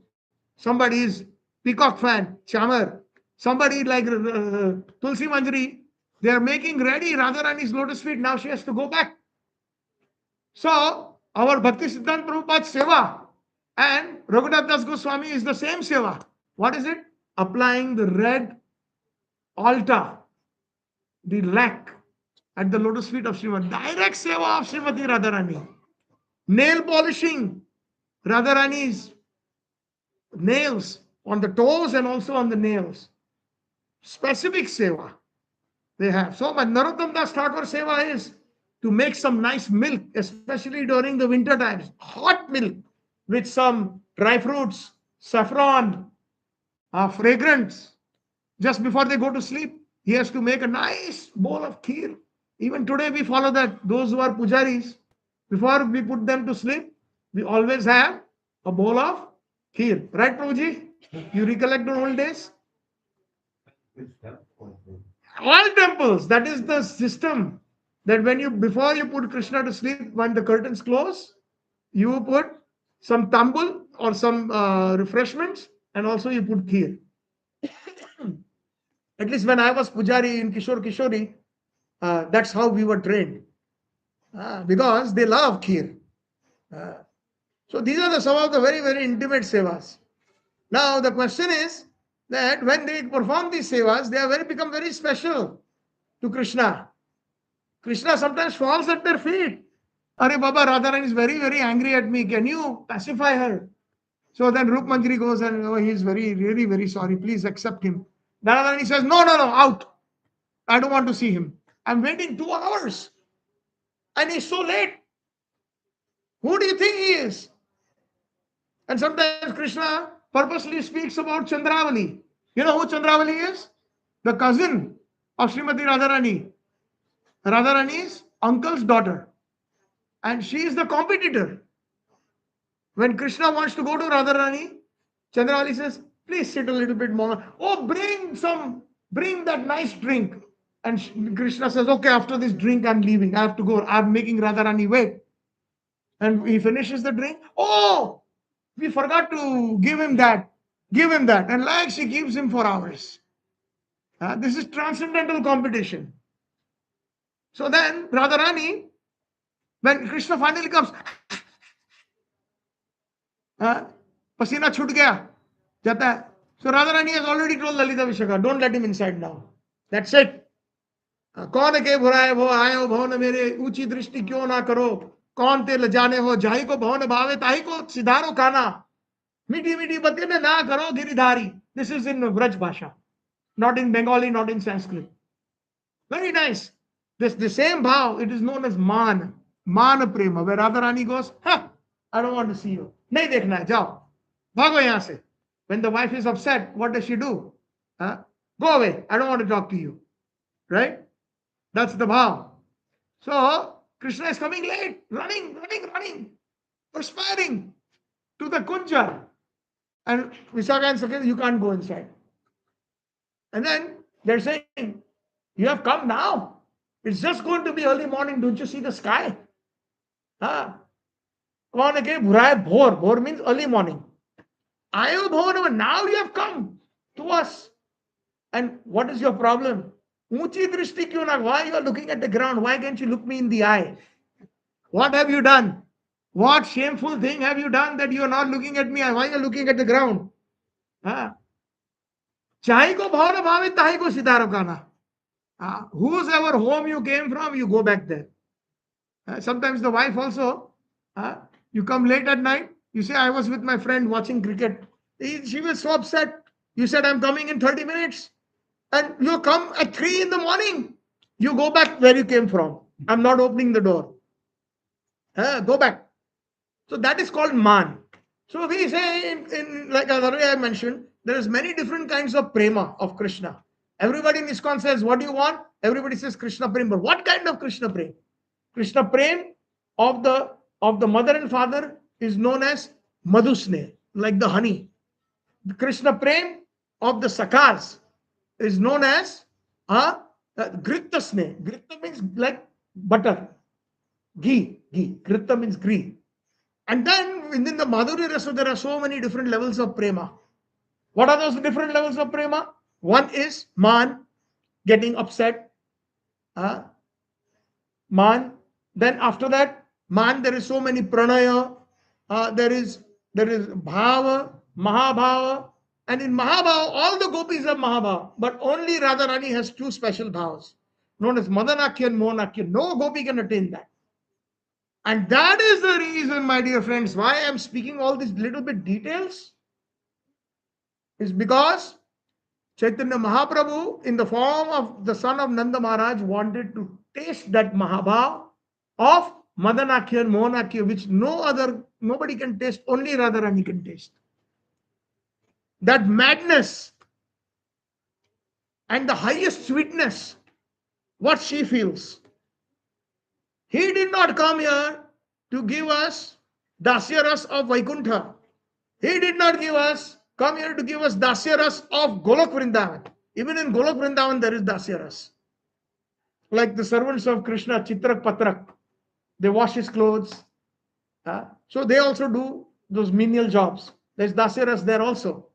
Somebody is peacock fan, chamar. Somebody like Tulsi Manjari, they are making ready Radharani's lotus feet. Now she has to go back. So our Bhakti Siddhanta Prabhupada's seva and Raghunath Das Goswami is the same seva. What is it? Applying the red altar, the lac at the lotus feet of Srimati. Direct seva of Srimati Radharani. Nail polishing Radharani's nails on the toes and also on the nails. Specific seva they have. So Narottam Das Thakur seva is to make some nice milk, especially during the winter times. Hot milk with some dry fruits, saffron, fragrance. Just before they go to sleep, he has to make a nice bowl of kheer. Even today we follow that. Those who are pujaris, before we put them to sleep, we always have a bowl of kheer. Right, Prabhuji? You recollect the old days? All temples, that is the system. That before you put Krishna to sleep, when the curtains close, you put some tambul or some refreshments and also you put kheer. At least when I was pujari in Kishori, that's how we were trained. Because they love kheer. So these are some of the very, very intimate sevas. Now the question is that when they perform these sevas, they are become very special to Krishna. Krishna sometimes falls at their feet. Are Baba, Radharani is very, very angry at me. Can you pacify her? So then Rup Manjari goes and he's really very sorry. Please accept him. Radharani says, no, out. I don't want to see him. I'm waiting 2 hours. And he's so late. Who do you think he is? And sometimes Krishna purposely speaks about Chandravali. You know who Chandravali is? The cousin of Srimati Radharani. Radharani's uncle's daughter. And she is the competitor. When Krishna wants to go to Radharani, Chandravali says, please sit a little bit more. Oh, bring that nice drink. And Krishna says, okay, after this drink, I'm leaving. I have to go. I'm making Radharani wait. And he finishes the drink. Oh, we forgot to give him that. Give him that. And like she keeps him for hours. This is transcendental competition. So then Radharani, when Krishna finally comes, pasina chhut gaya, jata hai. So Radharani has already told Lalita Vishaka, don't let him inside now. That's it. कौन के बुराए वो आयो भवन मेरे ऊंची दृष्टि क्यों ना करो कौन ते लजाने हो जाहि को भवन भावे ताहि को सिधारो खाना मीठी मीठी बत्ती में ना करो Giridhari. This is in Vraj Bhasha, not in Bengali, not in Sanskrit. Very nice. The same bhav, it is known as man prema, where Radharani goes, I don't want to see you. Nahi dekhna hai, jao. Bhago yahan se. When the wife is upset, what does she do? Go away. I don't want to talk to you. Right? That's the bhav. So, Krishna is coming late, running, perspiring to the kunja. And Vishaka and Sakya, you can't go inside. And then they're saying, you have come now. It's just going to be early morning. Don't you see the sky? Kaun ke burai bhor. Bhor means early morning. Ayo bhor, now you have come to us. And what is your problem? Unchi drishti kyun na? Why you are looking at the ground? Why can't you look me in the eye? What have you done? What shameful thing have you done that you are not looking at me? Why are you looking at the ground? Chahi ko bhavana bhave tahi ko sidaro kana. Whosever home you came from, you go back there. Sometimes the wife also, you come late at night, you say, I was with my friend watching cricket. She was so upset. You said, I'm coming in 30 minutes. And you come at 3 in the morning. You go back where you came from. I'm not opening the door. Go back. So that is called man. So we say, in like I mentioned, there is many different kinds of prema of Krishna. Everybody in ISKCON says, what do you want? Everybody says Krishna prem. But what kind of Krishna prem? Krishna prem of the mother and father is known as madhusne, like the honey. The Krishna prem of the sakhas is known as grittasne. Gritta means like butter. Ghee. Gritta means ghee. And then within the Madhuri Rasa, there are so many different levels of prema. What are those different levels of prema? One is man, getting upset. Man. Then after that, man, there is so many pranaya. There is bhava, mahabhava. And in mahabhava, all the gopis have mahabhava. But only Radharani has 2 special bhavas, known as Madanakya and Mohanakya. No gopi can attain that. And that is the reason, my dear friends, why I am speaking all these little bit details. Is because Chaitanya Mahaprabhu, in the form of the son of Nanda Maharaj, wanted to taste that Mahabhav of Madanakya and Mohanakya, which nobody can taste, only Radharani can taste. That madness and the highest sweetness, what she feels. He did not come here to give us Dasya Ras of Vaikuntha. He did not come here to give us Dasya Ras of Golok Vrindavan. Even in Golok Vrindavan, there is Dasya Ras. Like the servants of Krishna, Chitrak Patrak, they wash his clothes. So they also do those menial jobs. There's Dasya Ras there also.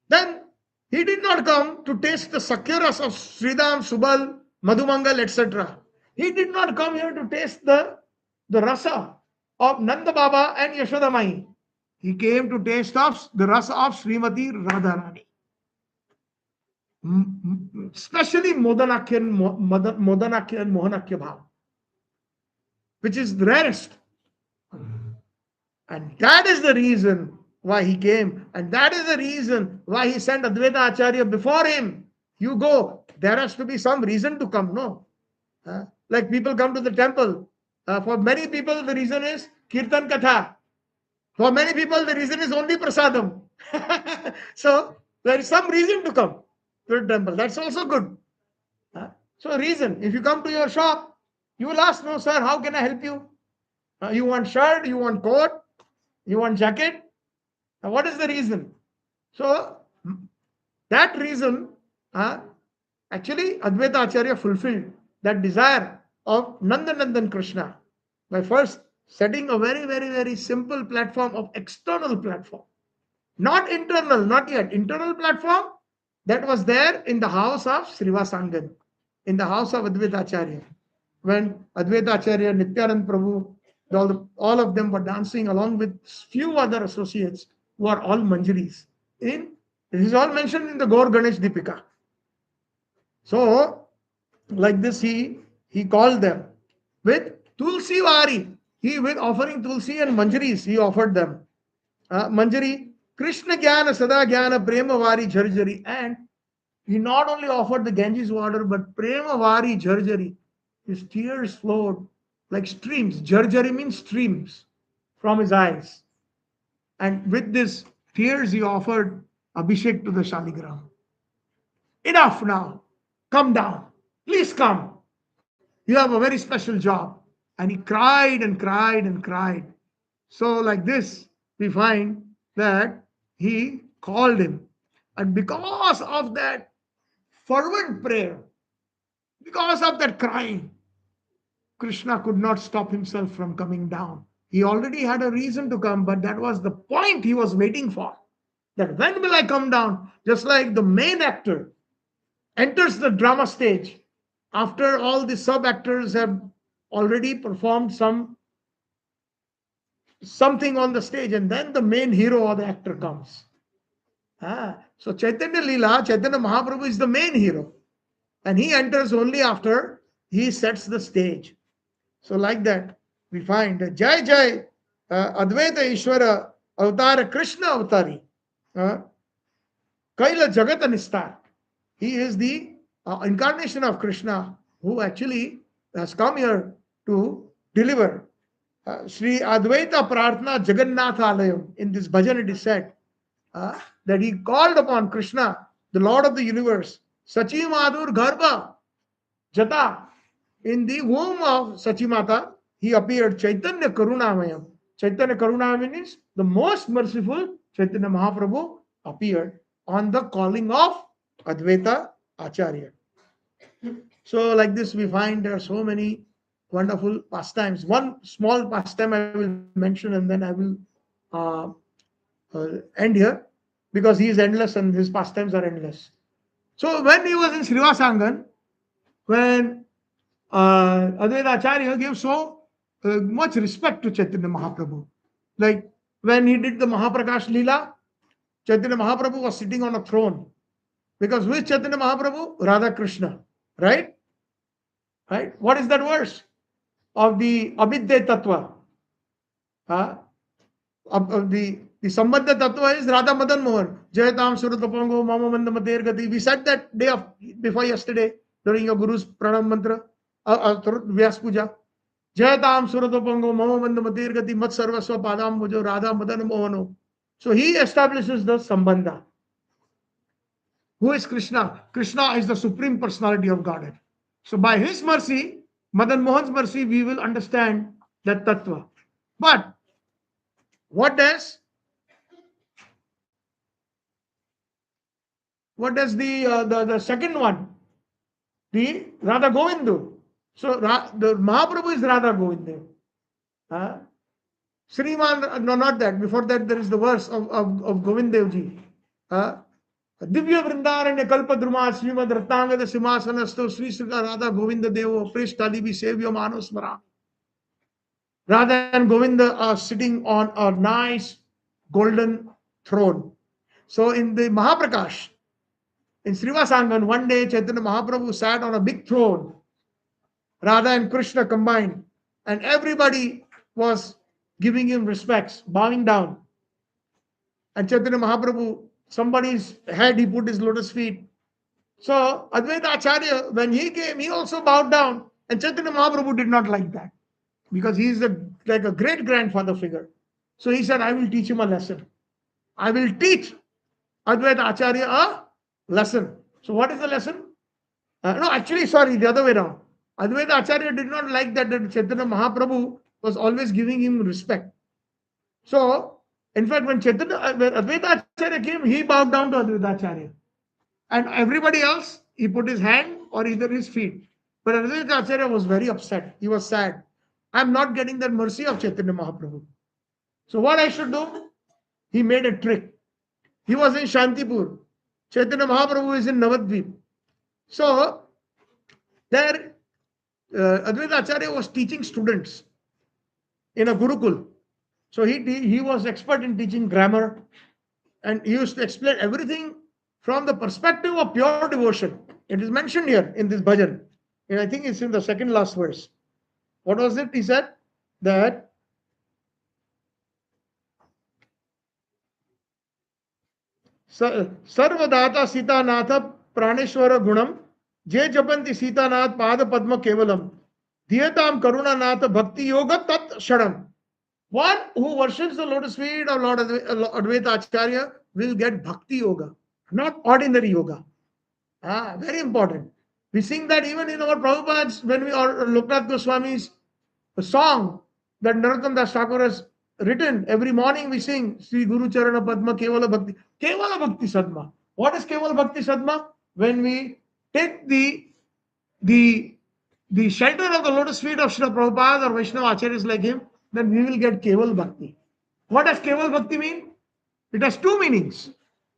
Then he did not come to taste the Sakya Ras of Sridham, Subal, Madhumangal, etc. He did not come here to taste the rasa of Nanda Baba and Yashoda Mai. He came to taste of the rasa of Srimati Radharani. Especially Modanakya and Mohanakya Bhav, which is the rarest. And that is the reason why he came. And that is the reason why he sent Advaita Acharya before him. You go. There has to be some reason to come, no? Like people come to the temple. For many people, the reason is Kirtan Katha. For many people, the reason is only Prasadam. So, there is some reason to come to the temple. That's also good. So, reason. If you come to your shop, you will ask, no, sir, how can I help you? You want shirt, you want coat, you want jacket. What is the reason? So, that reason, actually, Advaita Acharya fulfilled that desire of Nandanandan Krishna by first setting a very, very, very simple platform of external platform. Not internal, not yet. Internal platform that was there in the house of Srivasangan, in the house of Advaita Acharya. When Advaita Acharya, Nityanand Prabhu, all of them were dancing along with few other associates who are all Manjaris. This is all mentioned in the Gaur Ganesh Deepika. So, like this, he called them with Tulsi Vari. He, with offering Tulsi and Manjaris, he offered them. Manjari, Krishna Jnana, Sada Jnana, Prema Vari, Jharjari. And he not only offered the Ganges water, but Prema Vari, Jharjari. His tears flowed like streams. Jharjari means streams from his eyes. And with this tears, he offered Abhishek to the Shaligram. Enough now. Come down. Please come. You have a very special job. And he cried and cried and cried. So like this, we find that he called him. And because of that fervent prayer, because of that crying, Krishna could not stop himself from coming down. He already had a reason to come, but that was the point he was waiting for. That when will I come down? Just like the main actor enters the drama stage after all the sub-actors have already performed something on the stage, and then the main hero or the actor comes. So Chaitanya Leela, Chaitanya Mahaprabhu is the main hero. And he enters only after he sets the stage. So like that, we find Jai Jai Advaita Ishvara Avatara Krishna Avatari Kaila Jagatha Nistar. He is the incarnation of Krishna who actually has come here to deliver. Sri Advaita Prarthana Jaggantha Alayam. In this bhajan it is said that he called upon Krishna, the Lord of the universe, Sachi Madhur Garbha Jata. In the womb of Sachimata, he appeared Chaitanya Karunamayam. Chaitanya Karunamayam means the most merciful Chaitanya Mahaprabhu appeared on the calling of Advaita Acharya. So like this we find there are so many wonderful pastimes. One small pastime I will mention and then I will end here because he is endless and his pastimes are endless. So when he was in Srivasangan, when Advaita Acharya gave so much respect to Chaitanya Mahaprabhu. Like when he did the Mahaprakash Leela, Chaitanya Mahaprabhu was sitting on a throne. Because which Chaitanya Mahaprabhu? Radha Krishna. Right? Right? What is that verse of the Abhidya Tattva? The Sambandha Tattva is Radha Madan Mohan. Jayatam Suratapango Mama Mandamater Gati. We said that day before yesterday during your Guru's Pranam Mantra, Vyas Puja. Jayatam Suratapango Mama Mandamater Gati Mat Sarvasva Padam Mujo Radha Madan Mohano. So he establishes the Sambandha. Who is Krishna? Krishna is the Supreme Personality of Godhead. So by his mercy, Madan Mohan's mercy, we will understand that Tattva. But what does the second one? The Radha Govindu. So the Mahaprabhu is Radha Govindu. Sriman, no, not that. Before that, there is the verse of Govindevji. Divya Vrindaranya Kalpadruma Srimad Ratangada Simhasanasto Sri Srika Radha Govinda Devo Prishtadibi Sevya Manosmara. Radha and Govinda are sitting on a nice golden throne. So in the Mahaprakash, in Srivasangan, one day Chaitanya Mahaprabhu sat on a big throne, Radha and Krishna combined, and everybody was giving him respects, bowing down. And Chaitanya Mahaprabhu, somebody's head, he put his lotus feet. So Advaita Acharya, when he came, he also bowed down. And Chaitanya Mahaprabhu did not like that because he is like a great grandfather figure. So he said, I will teach him a lesson. I will teach Advaita Acharya a lesson. So what is the lesson? No, actually, sorry, the other way around. Advaita Acharya did not like that Chaitanya Mahaprabhu was always giving him respect. So, in fact, when Advaita Acharya came, he bowed down to Advaita Acharya. And everybody else, he put his hand or either his feet. But Advaita Acharya was very upset. He was sad. I'm not getting that mercy of Chaitanya Mahaprabhu. So what I should do? He made a trick. He was in Shantipur. Chaitanya Mahaprabhu is in Navadvip. So, there, Advaita Acharya was teaching students in a Gurukul. So he was expert in teaching grammar, and he used to explain everything from the perspective of pure devotion. It is mentioned here in this bhajan. And I think it's in the second last verse. What was it? He said that Sarvadata Sitanatha Praneshwara Gunam Je Japanti Sitanath Pada Padma Kevalam Dhiyatam Karunanatha Bhakti Yoga Tat Shadam. One who worships the lotus feet of Lord Advaita Acharya will get Bhakti Yoga, not ordinary yoga. Very important. We sing that even in our Prabhupads, when we are Loknath Goswami's song that Narottam Das Thakur has written, every morning we sing Sri Guru Charana Padma Kevala Bhakti. Kevala Bhakti Sadma. What is Kevala Bhakti Sadma? When we take the shelter of the lotus feet of Srila Prabhupada or Vaishnava Acharyas like him, then we will get Keval Bhakti. What does Keval Bhakti mean? It has two meanings.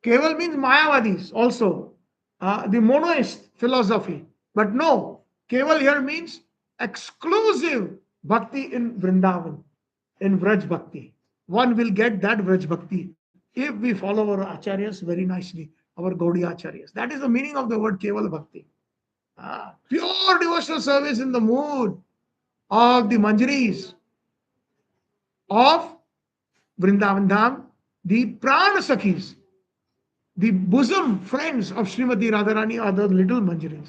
Keval means Mayavadis also, the monoist philosophy. But no, Keval here means exclusive Bhakti in Vrindavan, in Vraj Bhakti. One will get that Vraj Bhakti if we follow our Acharyas very nicely, our Gaudiya Acharyas. That is the meaning of the word Keval Bhakti. Pure devotional service in the mood of the Manjaris of Vrindavan Dham, the Prana Sakhis, the bosom friends of Srimati Radharani are the little Manjaris.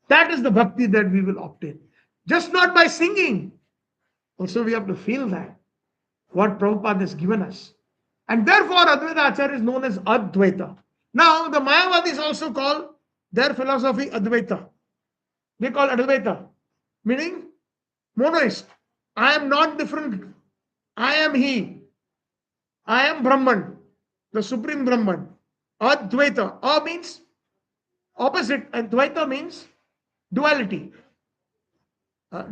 That is the bhakti that we will obtain. Just not by singing. Also we have to feel that, what Prabhupada has given us. And therefore Advaita Acharya is known as Advaita. Now the Mayavadis also call their philosophy Advaita. They call Advaita, meaning monoist. I am not different. I am He. I am Brahman, the Supreme Brahman. Advaita. A means opposite, and Dvaita means duality.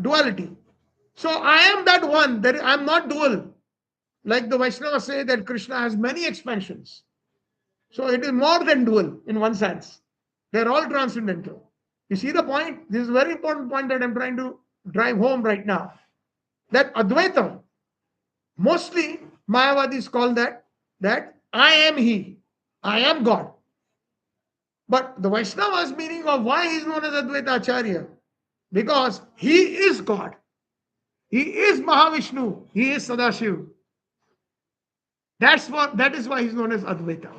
Duality. So I am that one. I am not dual. Like the Vaishnavas say that Krishna has many expansions. So it is more than dual in one sense. They are all transcendental. You see the point? This is a very important point that I am trying to drive home right now. That Advaita, mostly Mayavadis call that I am He, I am God. But the Vaishnava's meaning of why he is known as Advaita Acharya, because he is God. He is Mahavishnu. He is Sadashiv. That is why he is known as Advaita.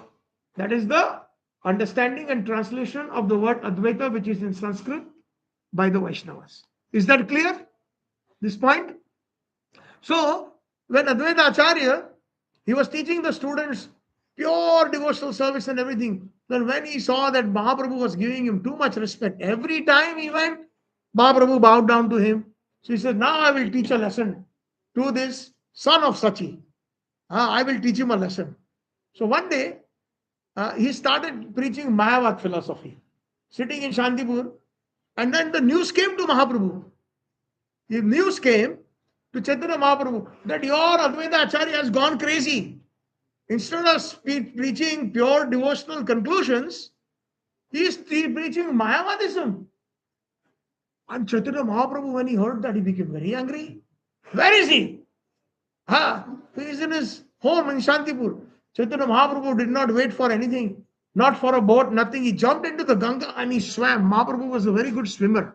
That is the understanding and translation of the word Advaita, which is in Sanskrit by the Vaishnavas. Is that clear? This point? So, when Advaita Acharya, he was teaching the students pure devotional service and everything. Then when he saw that Mahaprabhu was giving him too much respect, every time he went, Mahaprabhu bowed down to him. So he said, now I will teach a lesson to this son of Sachi. I will teach him a lesson. So one day, he started preaching Mayavad philosophy, sitting in Shantipur. And then the news came to Mahaprabhu. The news came to Chaitanya Mahaprabhu that your Advaita Acharya has gone crazy. Instead of preaching pure devotional conclusions, he is preaching Mayavadism. And Chaitanya Mahaprabhu, when he heard that, he became very angry. Where is he? He is in his home in Shantipur. Chaitanya Mahaprabhu did not wait for anything, not for a boat, nothing. He jumped into the Ganga and he swam. Mahaprabhu was a very good swimmer.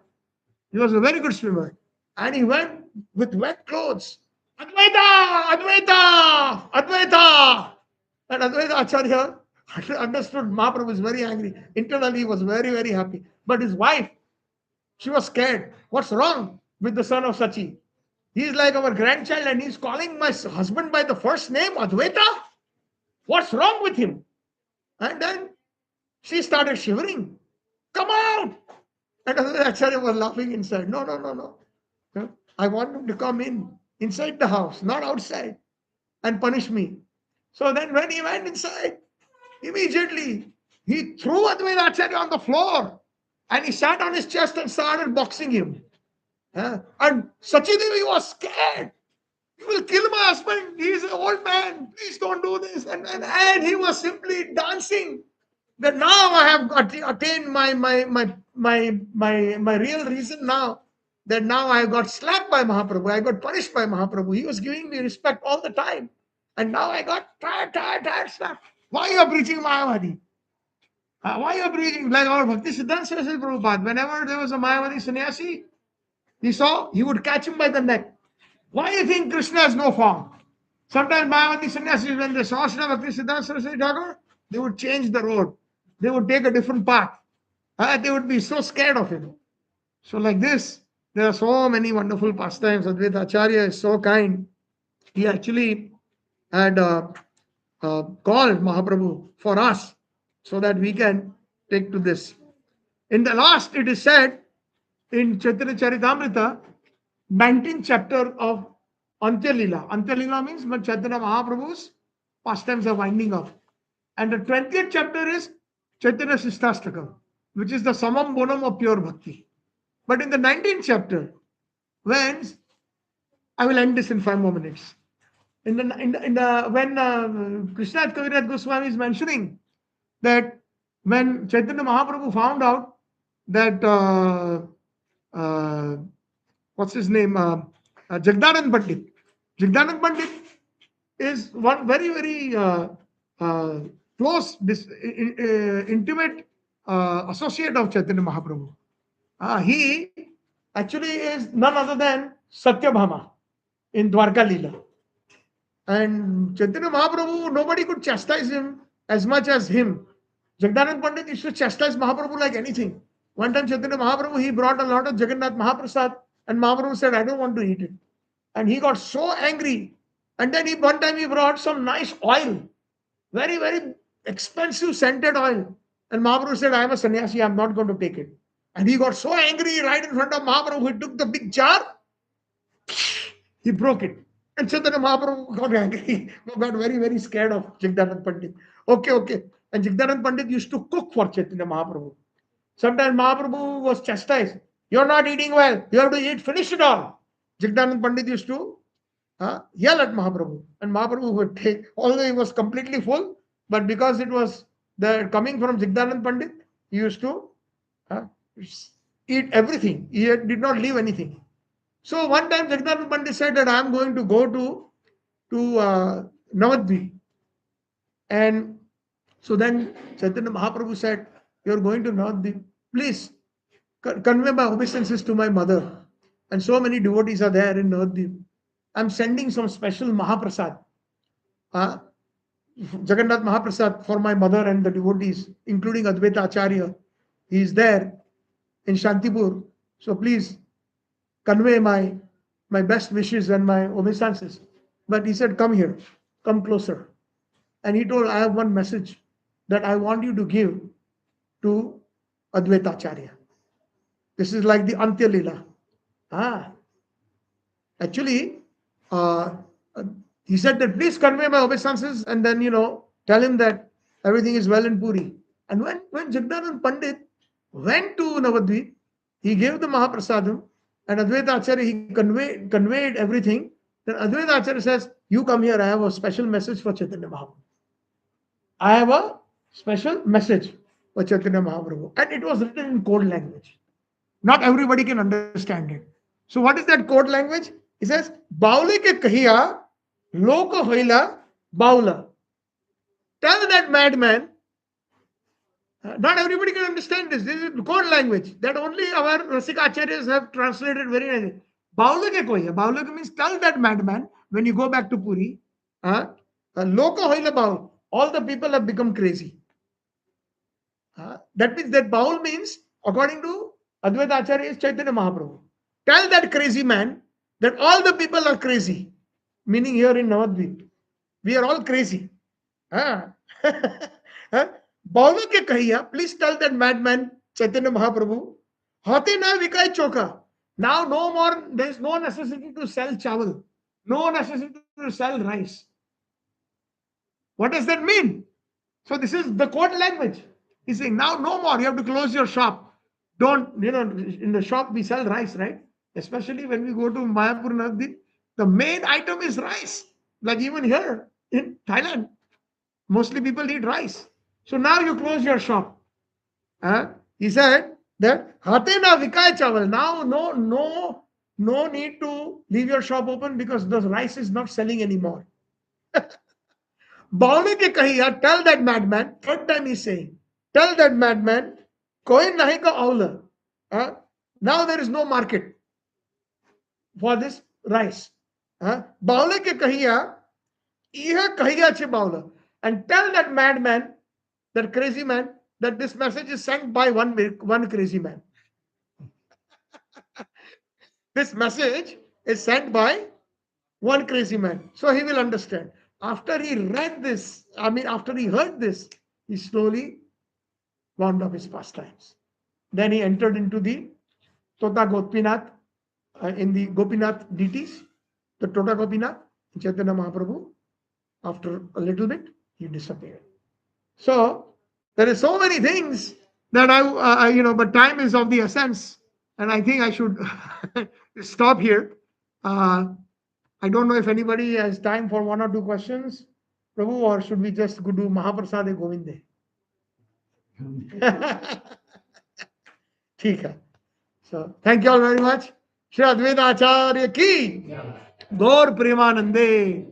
He was a very good swimmer. And he went with wet clothes. Advaita! Advaita! Advaita! And Advaita Acharya understood Mahaprabhu was very angry. Internally, he was very, very happy. But his wife, she was scared. What's wrong with the son of Sachi? He's like our grandchild and he's calling my husband by the first name, Advaita. What's wrong with him? And then she started shivering. Come out! And Advaita Acharya was laughing inside. No, no, no, no. I want him to come inside the house, not outside, and punish me. So then when he went inside, immediately he threw Advaita Acharya on the floor and he sat on his chest and started boxing him. And Sachi Devi was scared. You will kill my husband. He is an old man. Please don't do this. And he was simply dancing. That now I have attained my real reason now. That now I got slapped by Mahaprabhu. I got punished by Mahaprabhu. He was giving me respect all the time. And now I got tired slapped. Why you are preaching Mayavadi? Why you are preaching? Like our Bhakti Siddhanta Saraswati Prabhupada. Whenever there was a Mayavadi sannyasi, he would catch him by the neck. Why do you think Krishna has no form? Sometimes Mayavadi sannyasis, when they saw Srila Bhakti Siddhanta Saraswati Thakur, they would change the road. They would take a different path. They would be so scared of him. So like this, there are so many wonderful pastimes. Advaita Acharya is so kind. He actually had called Mahaprabhu for us so that we can take to this. In the last, it is said in Chaitanya Charitamrita, 19th chapter of Antya Lila. Antya Lila means when Chaitanya Mahaprabhu's pastimes are winding up. And the 20th chapter is Chaitanya Shishtastakam, which is the summum bonum of pure bhakti. But in the 19th chapter, when I will end this in 5 more minutes. When Krishna Kaviraj Goswami is mentioning that when Chaitanya Mahaprabhu found out that what's his name? Jagdanand Pandit. Jagdanand Pandit is one very, very close, intimate associate of Chaitanya Mahaprabhu. He actually is none other than Satyabhama in Dwarka Leela. And Chaitanya Mahaprabhu, nobody could chastise him as much as him. Jagdanand Pandit used to chastise Mahaprabhu like anything. One time Chaitanya Mahaprabhu, he brought a lot of Jagannath Mahaprasad and Mahaprabhu said, I don't want to eat it. And he got so angry. And then one time he brought some nice oil, very, very expensive scented oil. And Mahaprabhu said, I am a sannyasi, I am not going to take it. And he got so angry right in front of Mahaprabhu, he took the big jar, he broke it. And Chaitanya Mahaprabhu got angry, got very, very scared of Jagdanand Pandit. Okay. And Jagdanand Pandit used to cook for Chaitanya Mahaprabhu. Sometimes Mahaprabhu was chastised. You're not eating well. You have to eat, finish it all. Jagdanand Pandit used to yell at Mahaprabhu. And Mahaprabhu would take, although he was completely full, but because it was coming from Jagdanand Pandit, he used to eat everything. He did not leave anything. So one time Jagdanand Pandit said that I am going to go to Navadvip. And so then Chaitanya Mahaprabhu said, you are going to Navadvip. Please convey my obeisances to my mother. And so many devotees are there in Navadvip. I am sending some special Mahaprasad. Jagannath Mahaprasad for my mother and the devotees, including Advaita Acharya. He is there in Shantipur. So please convey my best wishes and my obeisances. But he said, come here, come closer. And he told, I have one message that I want you to give to Advaita Acharya. This is like the Antya Lila. Actually, he said that please convey my obeisances and then, tell him that everything is well in Puri. And when Jagdanand Pandit went to Navadvip, he gave the Mahaprasadam and Advaita Acharya, he conveyed everything. Then Advaita Acharya says, you come here, I have a special message for Chaitanya Mahaprabhu. I have a special message for Chaitanya Mahaprabhu. And it was written in code language. Not everybody can understand it. So what is that code language? He says, Baule ke kahiya, loka hoila, Baula. Tell that madman, not everybody can understand this. This is code language that only our Rasika Acharyas have translated very nicely. Baula ke koi hai? Baula ke means tell that madman when you go back to Puri, Loka hoila baul. All the people have become crazy. That means that baul means, according to Advaita Acharya, is Chaitanya Mahaprabhu. Tell that crazy man that all the people are crazy. Meaning here in Navadvip, we are all crazy. Baula ke kahiya, please tell that madman, Chaitanya Mahaprabhu, Hate na vikai choka. Now no more, there is no necessity to sell chawal. No necessity to sell rice. What does that mean? So this is the code language. He's saying now no more. You have to close your shop. Don't, in the shop we sell rice, right? Especially when we go to Mayapur Navadvip, the main item is rice. Like even here in Thailand, mostly people eat rice. So now you close your shop. He said that Hate na vikai chawal. Now no need to leave your shop open because the rice is not selling anymore. Baule ke kahiya, tell that madman, third time he's saying, tell that madman, koi nahi ka aula. Now there is no market for this rice. Baule ke kahiya, iha kahiya che baula. And tell that madman, that crazy man, that this message is sent by one crazy man. This message is sent by one crazy man. So he will understand. After he read this, after he heard this, he slowly wound up his pastimes. Then he entered into the Tota Gopinath, in the Gopinath deities, the Tota Gopinath, Chaitanya Mahaprabhu. After a little bit, he disappeared. So there is so many things that but time is of the essence, and I think I should stop here. I don't know if anybody has time for one or two questions, Prabhu, or should we just go do Mahaprasade Govinde? ठीक है. So thank you all very much. Shri Advaita Acharya ki Gaur Premanande.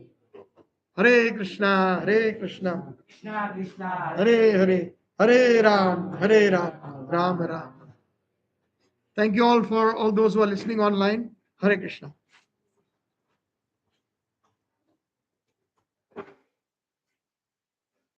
Hare Krishna, Hare Krishna, Krishna Krishna, Hare Hare, Hare Ram, Ram Ram. Thank you all for all those who are listening online. Hare Krishna.